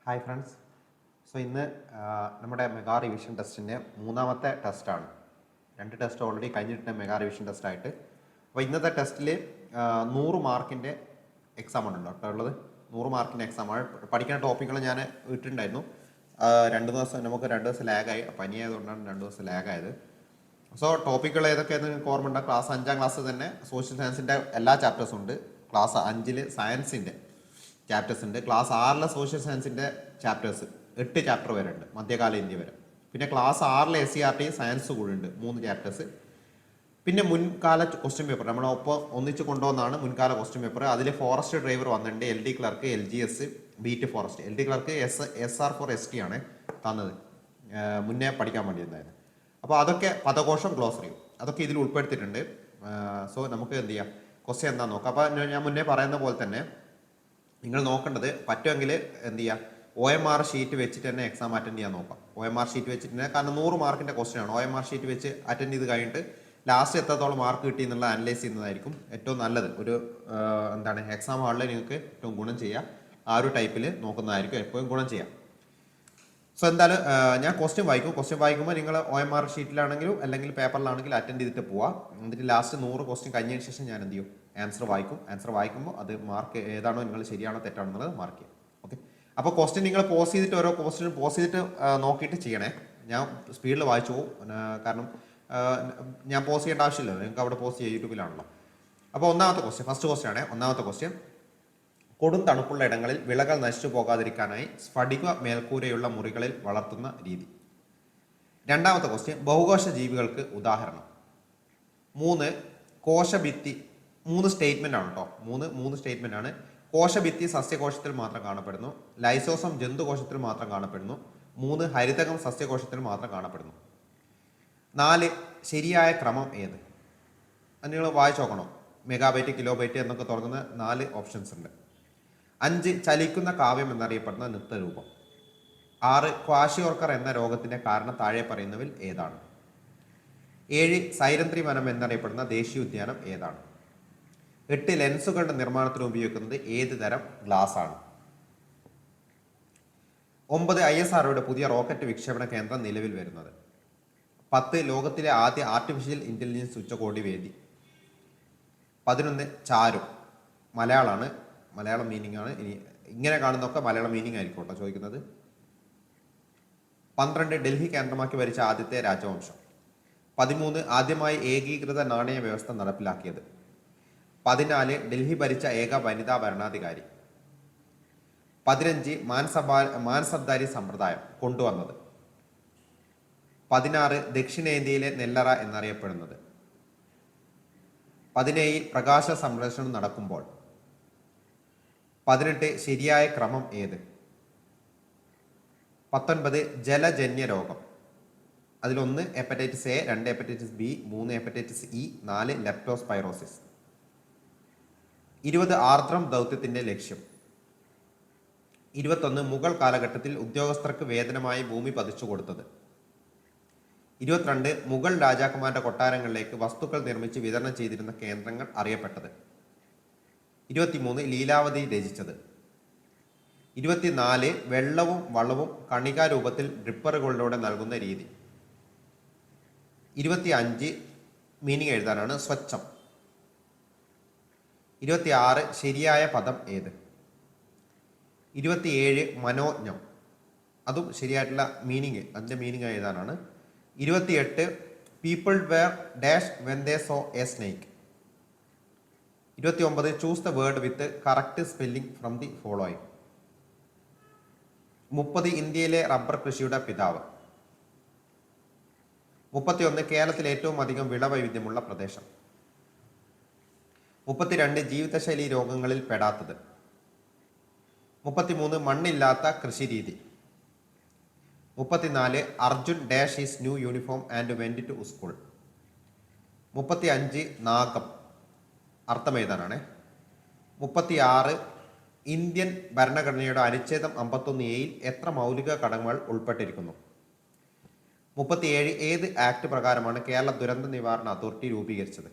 Hi friends. ഇന്ന് നമ്മുടെ mega revision ടെസ്റ്റിൻ്റെ മൂന്നാമത്തെ ടെസ്റ്റാണ്. 2 ടെസ്റ്റ് ഓൾറെഡി കഴിഞ്ഞിട്ടുണ്ട് മെഗാ റിവിഷൻ ടെസ്റ്റായിട്ട്. അപ്പോൾ ഇന്നത്തെ ടെസ്റ്റിൽ 100 മാർക്കിൻ്റെ എക്സാമാണ് കേട്ടോ ഉള്ളത്. 100 മാർക്കിൻ്റെ എക്സാമാണ്. പഠിക്കുന്ന ടോപ്പിക്കുകൾ ഞാൻ ഇട്ടിട്ടുണ്ടായിരുന്നു. 2 ദിവസം നമുക്ക് 2 ദിവസം ലാഗായി, പനിയായതുകൊണ്ടാണ് 2 ദിവസം ലാഗായത്. ടോപ്പിക്കുകൾ ഏതൊക്കെയാണെന്ന് നിങ്ങൾക്ക് ഓർമ്മ ഉണ്ട്. ക്ലാസ് 5ാം ക്ലാസ് തന്നെ സോഷ്യൽ സയൻസിൻ്റെ എല്ലാ ചാപ്റ്റേഴ്സും ഉണ്ട്. ക്ലാസ് 5 സയൻസിൻ്റെ ചാപ്റ്റേഴ്സ് ഉണ്ട്. ക്ലാസ് 6 സോഷ്യൽ സയൻസിൻ്റെ ചാപ്റ്റേഴ്സ് 8 ചാപ്റ്റർ വരെ ഉണ്ട്, മധ്യകാല ഇന്ത്യ വരെ. പിന്നെ ക്ലാസ് 6 SCRT സയൻസ് കൂടെ ഉണ്ട്, 3 ചാപ്റ്റേഴ്സ്. പിന്നെ മുൻകാല ക്വസ്റ്റ്യൻ പേപ്പർ നമ്മളൊപ്പം ഒന്നിച്ച് കൊണ്ടുവന്നാണ് മുൻകാല ക്വസ്റ്റ്യൻ പേപ്പർ. അതിൽ ഫോറസ്റ്റ് ഡ്രൈവർ വന്നിട്ടുണ്ട്, LD clerk, LGS, beat forest. LD clerk SR for ST ആണ് തന്നത്, മുന്നേ പഠിക്കാൻ വേണ്ടിയിരുന്നത്. അപ്പോൾ അതൊക്കെ പദകോശം, ഗ്ലോസറിയും അതൊക്കെ ഇതിൽ ഉൾപ്പെടുത്തിയിട്ടുണ്ട്. നമുക്ക് എന്ത് ചെയ്യാം, ക്വസ്റ്റ്യൻ എന്താണെന്ന് നോക്കാം. അപ്പോൾ ഞാൻ മുന്നേ പറയുന്ന പോലെ തന്നെ നിങ്ങൾ നോക്കേണ്ടത് പറ്റുമെങ്കിൽ എന്ത് ചെയ്യുക, OMR ഷീറ്റ് വെച്ചിട്ട് തന്നെ എക്സാം അറ്റൻഡ് ചെയ്യാൻ നോക്കാം. OMR ഷീറ്റ് വെച്ചിട്ട് തന്നെ, കാരണം 100 മാർക്കിൻ്റെ ക്വസ്റ്റ്യൻ ആണ്. OMR ഷീറ്റ് വെച്ച് അറ്റൻഡ് ചെയ്ത് കഴിഞ്ഞിട്ട് ലാസ്റ്റ് എത്രത്തോളം മാർക്ക് കിട്ടി എന്നുള്ള അനലൈസ് ചെയ്യുന്നതായിരിക്കും ഏറ്റവും നല്ലത്. ഒരു എക്സാം ഹാളിൽ നിങ്ങൾക്ക് ഏറ്റവും ഗുണം ചെയ്യുക. ആ ഒരു ടൈപ്പിൽ നോക്കുന്നതായിരിക്കും എപ്പോഴും ഗുണം ചെയ്യാം. എന്തായാലും ഞാൻ ക്വസ്റ്റ്യൻ വായിക്കുമ്പോൾ നിങ്ങൾ OMR ഷീറ്റിലാണെങ്കിലും അല്ലെങ്കിൽ പേപ്പറിലാണെങ്കിലും അറ്റൻഡ് ചെയ്തിട്ട് പോവാം. എന്നിട്ട് ലാസ്റ്റ് 100 ക്വസ്റ്റ്യൻ കഴിഞ്ഞതിന് ശേഷം ഞാൻ എന്ത് ചെയ്യും, ആൻസർ വായിക്കുമ്പോൾ അത് മാർക്ക് ഏതാണോ നിങ്ങൾ ശരിയാണോ തെറ്റാണോ എന്നുള്ളത് മാർക്ക് ചെയ്യാം. ഓക്കെ. അപ്പോൾ ക്വസ്റ്റ്യൻ നിങ്ങൾ പോസ് ചെയ്തിട്ട് ഓരോ ക്വസ്റ്റ്യൻ പോസ് ചെയ്തിട്ട് നോക്കിയിട്ട് ചെയ്യണേ. ഞാൻ സ്പീഡിൽ വായിച്ചു പോകും, കാരണം ഞാൻ പോസ് ചെയ്യേണ്ട ആവശ്യമില്ല, നിങ്ങൾക്ക് അവിടെ പോസ്റ്റ് ചെയ്യുക, യൂട്യൂബിലാണല്ലോ. അപ്പോൾ ഫസ്റ്റ് ക്വസ്റ്റ്യൻ ആണ്. ഒന്നാമത്തെ ക്വസ്റ്റ്യൻ, കൊടും തണുപ്പുള്ള ഇടങ്ങളിൽ വിളകൾ നശിച്ചു പോകാതിരിക്കാനായി സ്ഫടിക മേൽക്കൂരയുള്ള മുറികളിൽ വളർത്തുന്ന രീതി. രണ്ടാമത്തെ ക്വസ്റ്റ്യൻ, ബഹുകോശ ജീവികൾക്ക് ഉദാഹരണം. 3 കോശഭിത്തി. 3 സ്റ്റേറ്റ്മെന്റ് ആണ് കേട്ടോ, മൂന്ന് സ്റ്റേറ്റ്മെന്റ് ആണ്. കോശഭിത്തി സസ്യകോശത്തിൽ മാത്രം കാണപ്പെടുന്നു. ലൈസോസം ജന്തുകോശത്തിൽ മാത്രം കാണപ്പെടുന്നു. 3 ഹരിതകം സസ്യകോശത്തിൽ മാത്രം കാണപ്പെടുന്നു. 4 ശരിയായ ക്രമം ഏത്? അത് നിങ്ങൾ വായിച്ചു നോക്കണം. മെഗാബൈറ്റ്, കിലോബൈറ്റ് എന്നൊക്കെ തുടങ്ങുന്ന 4 ഓപ്ഷൻസ് ഉണ്ട്. 5 ചലിക്കുന്ന കാവ്യം എന്നറിയപ്പെടുന്ന നൃത്തരൂപം. 6 ക്വാഷിയോർക്കർ എന്ന രോഗത്തിന്റെ കാരണം താഴെ പറയുന്നവയിൽ ഏതാണ്? 7 സൈരന്ത്രി വനം എന്നറിയപ്പെടുന്ന ദേശീയോദ്യാനം ഏതാണ്? 8 ലെൻസുകളുടെ നിർമ്മാണത്തിന് ഉപയോഗിക്കുന്നത് ഏത് തരം ഗ്ലാസ് ആണ്? 9 ISROയുടെ പുതിയ റോക്കറ്റ് വിക്ഷേപണ കേന്ദ്രം നിലവിൽ വരുന്നത്? 10 ലോകത്തിലെ ആദ്യ ആർട്ടിഫിഷ്യൽ ഇന്റലിജൻസ് ഉച്ചകോടി വേദി? 11 ചാരു. മലയാളം മീനിങ് ആണ്. ഇങ്ങനെ കാണുന്നൊക്കെ മലയാളം മീനിങ് ആയിരിക്കും കേട്ടോ ചോദിക്കുന്നത്. 12 ഡൽഹി കേന്ദ്രമാക്കി ഭരിച്ച ആദ്യത്തെ രാജവംശം? 13 ആദ്യമായി ഏകീകൃത നാണയ വ്യവസ്ഥ നടപ്പിലാക്കിയത്? 14 ഡൽഹി ഭരിച്ച ഏക വനിതാ ഭരണാധികാരി? 15 മാൻസബ്ദാരി സമ്പ്രദായം കൊണ്ടുവന്നത്? 16 ദക്ഷിണേന്ത്യയിലെ നെല്ലറ എന്നറിയപ്പെടുന്നത്? 17 പ്രകാശ സംരക്ഷണം നടക്കുമ്പോൾ? 18 ശരിയായ ക്രമം ഏത്? 19 ജലജന്യ രോഗം. അതിലൊന്ന് hepatitis A, 2 hepatitis B, 3 hepatitis E, 4 leptospirosis. 20 Aardram ദൗത്യത്തിന്റെ ലക്ഷ്യം? 21 മുഗൾ കാലഘട്ടത്തിൽ ഉദ്യോഗസ്ഥർക്ക് വേതനമായി ഭൂമി പതിച്ചു കൊടുത്തത്? 22 മുഗൾ രാജാക്കന്മാരുടെ കൊട്ടാരങ്ങളിലേക്ക് വസ്തുക്കൾ നിർമ്മിച്ച് വിതരണം ചെയ്തിരുന്ന കേന്ദ്രങ്ങൾ അറിയപ്പെട്ടത്? 23 ലീലാവതി രചിച്ചത്? 24 വെള്ളവും വളവും കണികാരൂപത്തിൽ ഡ്രിപ്പറുകളിലൂടെ നൽകുന്ന രീതി? 25 മീനിങ് എഴുതാനാണ്, സ്വച്ഛം. 26 ശരിയായ പദം ഏത്? 27 മനോജ്ഞം. അതും ശരിയായിട്ടുള്ള മീനിങ്, അതിൻ്റെ മീനിങ് എഴുതാനാണ്. 28 people were dash when they saw a snake. 29 choose the word with correct spelling from the following. 30 ഇന്ത്യയിലെ റബ്ബർ കൃഷിയുടെ പിതാവ്? 31 കേരളത്തിൽ ഏറ്റവും അധികം വിളവൈവിധ്യമുള്ള പ്രദേശം? 32 ജീവിതശൈലി രോഗങ്ങളിൽ പെടാത്തത്? 33 മണ്ണില്ലാത്ത കൃഷിരീതി? 34 Arjun dash is new uniform and went to school. 35 നാഗം. അർത്ഥം എഴുതാനാണ്. 36 ഇന്ത്യൻ ഭരണഘടനയുടെ അനുച്ഛേദം 51A എത്ര മൗലിക ഘടകങ്ങൾ ഉൾപ്പെട്ടിരിക്കുന്നു? 37 ഏത് ആക്ട് പ്രകാരമാണ് കേരള ദുരന്ത നിവാരണ അതോറിറ്റി രൂപീകരിച്ചത്?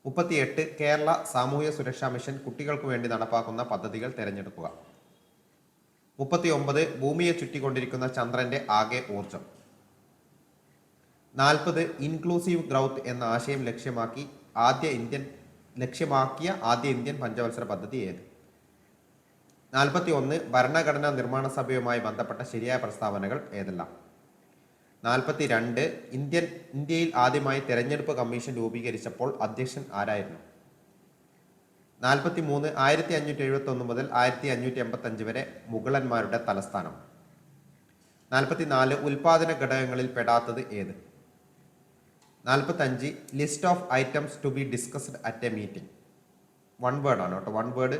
38 കേരള സാമൂഹ്യ സുരക്ഷാ മിഷൻ കുട്ടികൾക്ക് വേണ്ടി നടപ്പാക്കുന്ന പദ്ധതികൾ തിരഞ്ഞെടുക്കുക. 39 ഭൂമിയെ ചുറ്റിക്കൊണ്ടിരിക്കുന്ന ചന്ദ്രന്റെ ആകെ ഊർജം. 40 ഇൻക്ലൂസീവ് ഗ്രൗത്ത് എന്ന ആശയം ലക്ഷ്യമാക്കിയ ആദ്യ ഇന്ത്യൻ പഞ്ചവത്സര പദ്ധതി ഏത്? 41 ഭരണഘടനാ നിർമ്മാണ സഭയുമായി ബന്ധപ്പെട്ട ശരിയായ പ്രസ്താവനകൾ ഏതെല്ലാം? 42 ഇന്ത്യയിൽ ആദ്യമായി തെരഞ്ഞെടുപ്പ് കമ്മീഷൻ രൂപീകരിച്ചപ്പോൾ അധ്യക്ഷൻ ആരായിരുന്നു? 43 1571 മുതൽ 1585 വരെ മുഗളന്മാരുടെ തലസ്ഥാനം. 44 ഉൽപാദന ഘടകങ്ങളിൽ പെടാത്തത് ഏത്? 45 list of items to be discussed at a meeting. One word ആണ് കേട്ടോ, വൺ വേർഡ്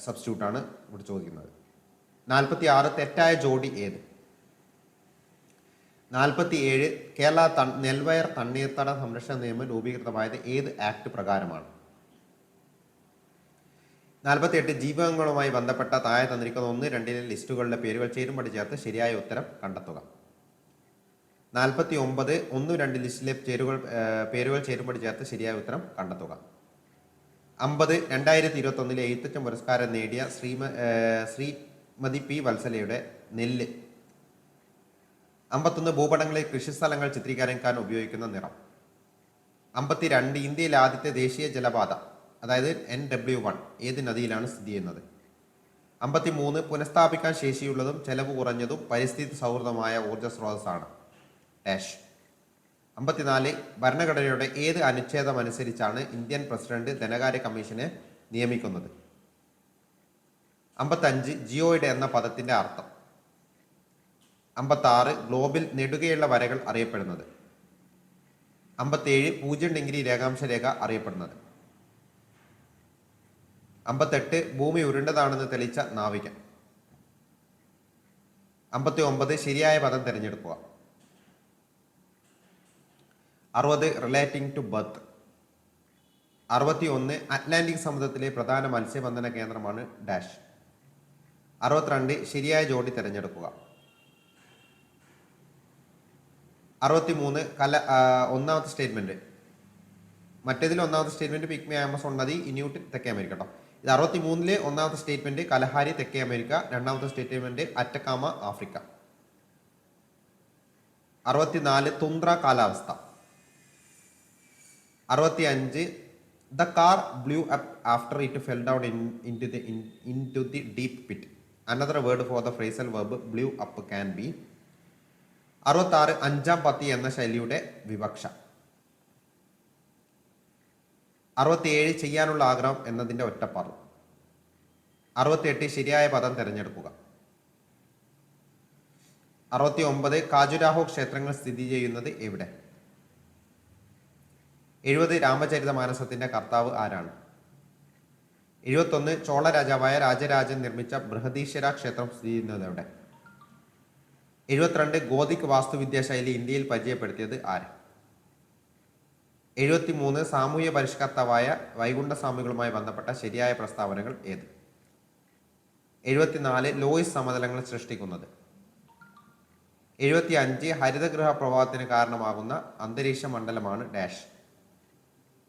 സബ്സ്റ്റിറ്റ്യൂട്ട് ആണ് ഇവിടെ ചോദിക്കുന്നത്. 46 തെറ്റായ ജോഡി ഏത്? 47 കേരള നെൽവയർ തണ്ണീർത്തട സംരക്ഷണ നിയമം രൂപീകൃതമായത് ഏത് ആക്ട് പ്രകാരമാണ്? 48 ജീവകങ്ങളുമായി ബന്ധപ്പെട്ട താഴെ തന്നിരിക്കുന്ന 1, 2 ലിസ്റ്റുകളിലെ പേരുകൾ ചേരുംപടി ചേർത്ത് ശരിയായ ഉത്തരം കണ്ടെത്തുക. 49 1, 2 ലിസ്റ്റിലെ പേരുകൾ ചേരുംപടി ചേർത്ത് ശരിയായ ഉത്തരം കണ്ടെത്തുക. 50 2021 എഴുത്തച്ഛൻ പുരസ്കാരം നേടിയ ശ്രീമതി പി വത്സലയുടെ നെല്ല്. 51 ഭൂപടങ്ങളിൽ കൃഷിസ്ഥലങ്ങൾ ചിത്രീകരിക്കാൻ ഉപയോഗിക്കുന്ന നിറം. 52 ഇന്ത്യയിലെ ആദ്യത്തെ ദേശീയ ജലപാത അതായത് NW1 ഏത് നദിയിലാണ് സ്ഥിതി ചെയ്യുന്നത്? 53 പുനഃസ്ഥാപിക്കാൻ ശേഷിയുള്ളതും ചെലവ് കുറഞ്ഞതും പരിസ്ഥിതി സൗഹൃദമായ ഊർജ്ജ സ്രോതസ്സാണ് ഡാഷ്. 54 ഭരണഘടനയുടെ ഏത് അനുച്ഛേദം അനുസരിച്ചാണ് ഇന്ത്യൻ പ്രസിഡന്റ് ധനകാര്യ കമ്മീഷനെ നിയമിക്കുന്നത്? 55 ജിയോയിഡ് എന്ന പദത്തിന്റെ അർത്ഥം. 56 ഗ്ലോബിൽ നെടുകയുള്ള വരകൾ അറിയപ്പെടുന്നത്. 57 0 ഡിഗ്രി രേഖാംശ രേഖ അറിയപ്പെടുന്നത്. 58 ഭൂമി ഉരുണ്ടതാണെന്ന് തെളിയിച്ച നാവികൻ. 59 ശരിയായ പദം തിരഞ്ഞെടുക്കുക. 60 റിലേറ്റിംഗ് ടു ബർത്ത്. 61 അറ്റ്ലാന്റിക് സമുദ്രത്തിലെ പ്രധാന മത്സ്യബന്ധന കേന്ദ്രമാണ് ഡാഷ്. 62 ശരിയായ ജോഡി തിരഞ്ഞെടുക്കുക. 63 ഒന്നാമത്തെ സ്റ്റേറ്റ്മെന്റ്. മറ്റേതിൽ ഒന്നാമത്തെ സ്റ്റേറ്റ്മെന്റ് പിഗ്മി ആമസോൺ നദി ഇന്യൂട്ട് തെക്കേ അമേരിക്ക കേട്ടോ. ഇത് 63 ഒന്നാമത്തെ സ്റ്റേറ്റ്മെന്റ് കലഹാരി തെക്കേ അമേരിക്ക, രണ്ടാമത്തെ സ്റ്റേറ്റ്മെന്റ് അറ്റക്കാമ ആഫ്രിക്ക. 64 തുന്ദ്ര കാലാവസ്ഥ. 65 the car blew up after it fell down into the deep pit. Another word for the phrasal verb blew up can be. 66 അഞ്ചാം പത്തി എന്ന ശൈലിയുടെ വിവക്ഷ. 67 ചെയ്യാനുള്ള ആഗ്രഹം എന്നതിൻ്റെ ഒറ്റപ്പാർവ്. 68 ശരിയായ പദം തിരഞ്ഞെടുക്കുക. 69 ഖാജുരാഹോ ക്ഷേത്രങ്ങൾ സ്ഥിതി ചെയ്യുന്നത് എവിടെ? 70 രാമചരിതമാനസത്തിന്റെ കർത്താവ് ആരാണ്? 71 ചോള രാജാവായ രാജരാജൻ നിർമ്മിച്ച ബൃഹദീശ്വര ക്ഷേത്രം സ്ഥിതി ചെയ്യുന്നത് എവിടെ? 72 ഗോതിക് വാസ്തുവിദ്യാ ശൈലി ഇന്ത്യയിൽ പരിചയപ്പെടുത്തിയത് ആര്? 73 സാമൂഹ്യ പരിഷ്കർത്താവായ വൈകുണ്ഠസ്വാമികളുമായി ബന്ധപ്പെട്ട ശരിയായ പ്രസ്താവനകൾ ഏത്? 74 ലോയിസ് സമതലങ്ങൾ സൃഷ്ടിക്കുന്നത്. 75 ഹരിതഗൃഹ പ്രവാഹത്തിന് കാരണമാകുന്ന അന്തരീക്ഷ മണ്ഡലമാണ് ഡാഷ്.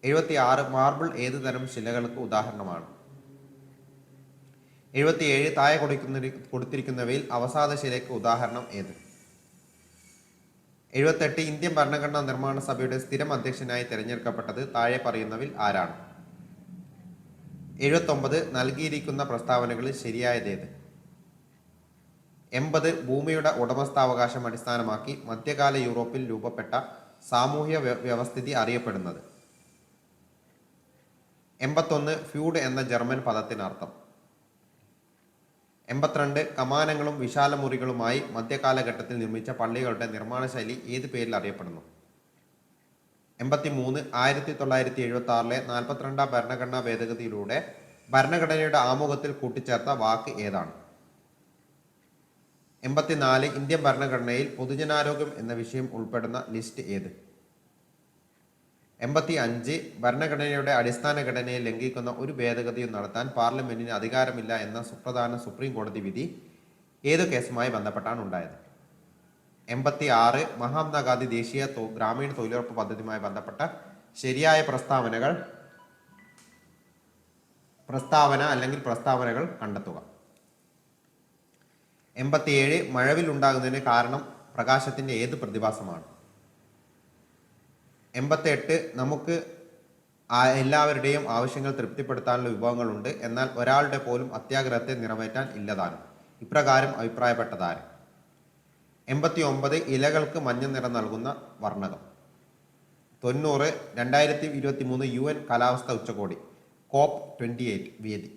76 മാർബിൾ ഏത് തരം ശിലകൾക്ക് ഉദാഹരണമാണ്? 77 താഴെ കൊടുത്തിരിക്കുന്നവയിൽ അവസാദ ശിലയ്ക്ക് ഉദാഹരണം ഏത്? 78 ഇന്ത്യൻ ഭരണഘടനാ നിർമ്മാണ സഭയുടെ സ്ഥിരം അധ്യക്ഷനായി തിരഞ്ഞെടുക്കപ്പെട്ടത് താഴെ പറയുന്നവയിൽ ആരാണ്? 79 നൽകിയിരിക്കുന്ന പ്രസ്താവനകളിൽ ശരിയായതേത്? 80 ഭൂമിയുടെ ഉടമസ്ഥാവകാശം അടിസ്ഥാനമാക്കി മധ്യകാല യൂറോപ്പിൽ രൂപപ്പെട്ട സാമൂഹ്യ വ്യവസ്ഥിതി അറിയപ്പെടുന്നത്. 81 ഫ്യൂഡ് എന്ന ജർമ്മൻ പദത്തിനർത്ഥം. 82 കമാനങ്ങളും വിശാല മുറികളുമായി മധ്യകാലഘട്ടത്തിൽ നിർമ്മിച്ച പള്ളികളുടെ നിർമ്മാണ ശൈലി ഏത് പേരിൽ അറിയപ്പെടുന്നു? 83 1976 42 ഭരണഘടനാ ഭേദഗതിയിലൂടെ ഭരണഘടനയുടെ ആമുഖത്തിൽ കൂട്ടിച്ചേർത്ത വാക്ക് ഏതാണ്? 84 ഇന്ത്യൻ ഭരണഘടനയിൽ പൊതുജനാരോഗ്യം എന്ന വിഷയം ഉൾപ്പെടുന്ന ലിസ്റ്റ് ഏത്? 85 ഭരണഘടനയുടെ അടിസ്ഥാന ഘടനയെ ലംഘിക്കുന്ന ഒരു ഭേദഗതിയും നടത്താൻ പാർലമെന്റിന് അധികാരമില്ല എന്ന സുപ്രധാന സുപ്രീം കോടതി വിധി ഏതു കേസുമായി ബന്ധപ്പെട്ടാണ് ഉണ്ടായത്? 86 മഹാത്മാഗാന്ധി ദേശീയ ഗ്രാമീണ തൊഴിലുറപ്പ് പദ്ധതിയുമായി ബന്ധപ്പെട്ട ശരിയായ പ്രസ്താവനകൾ കണ്ടെത്തുക. 87 മഴവിൽ ഉണ്ടാകുന്നതിന് കാരണം പ്രകാശത്തിൻ്റെ ഏത് പ്രതിഭാസമാണ്? 88 നമുക്ക് എല്ലാവരുടെയും ആവശ്യങ്ങൾ തൃപ്തിപ്പെടുത്താനുള്ള വിഭവങ്ങളുണ്ട്, എന്നാൽ ഒരാളുടെ പോലും അത്യാഗ്രഹത്തെ നിറവേറ്റാൻ ഇല്ലതാനും. ഇപ്രകാരം അഭിപ്രായപ്പെട്ടതാര്? 89 ഇലകൾക്ക് മഞ്ഞ നിറം നൽകുന്ന വർണ്ണകം. 90 2023 UN കാലാവസ്ഥ ഉച്ചകോടി COP28 വേദി.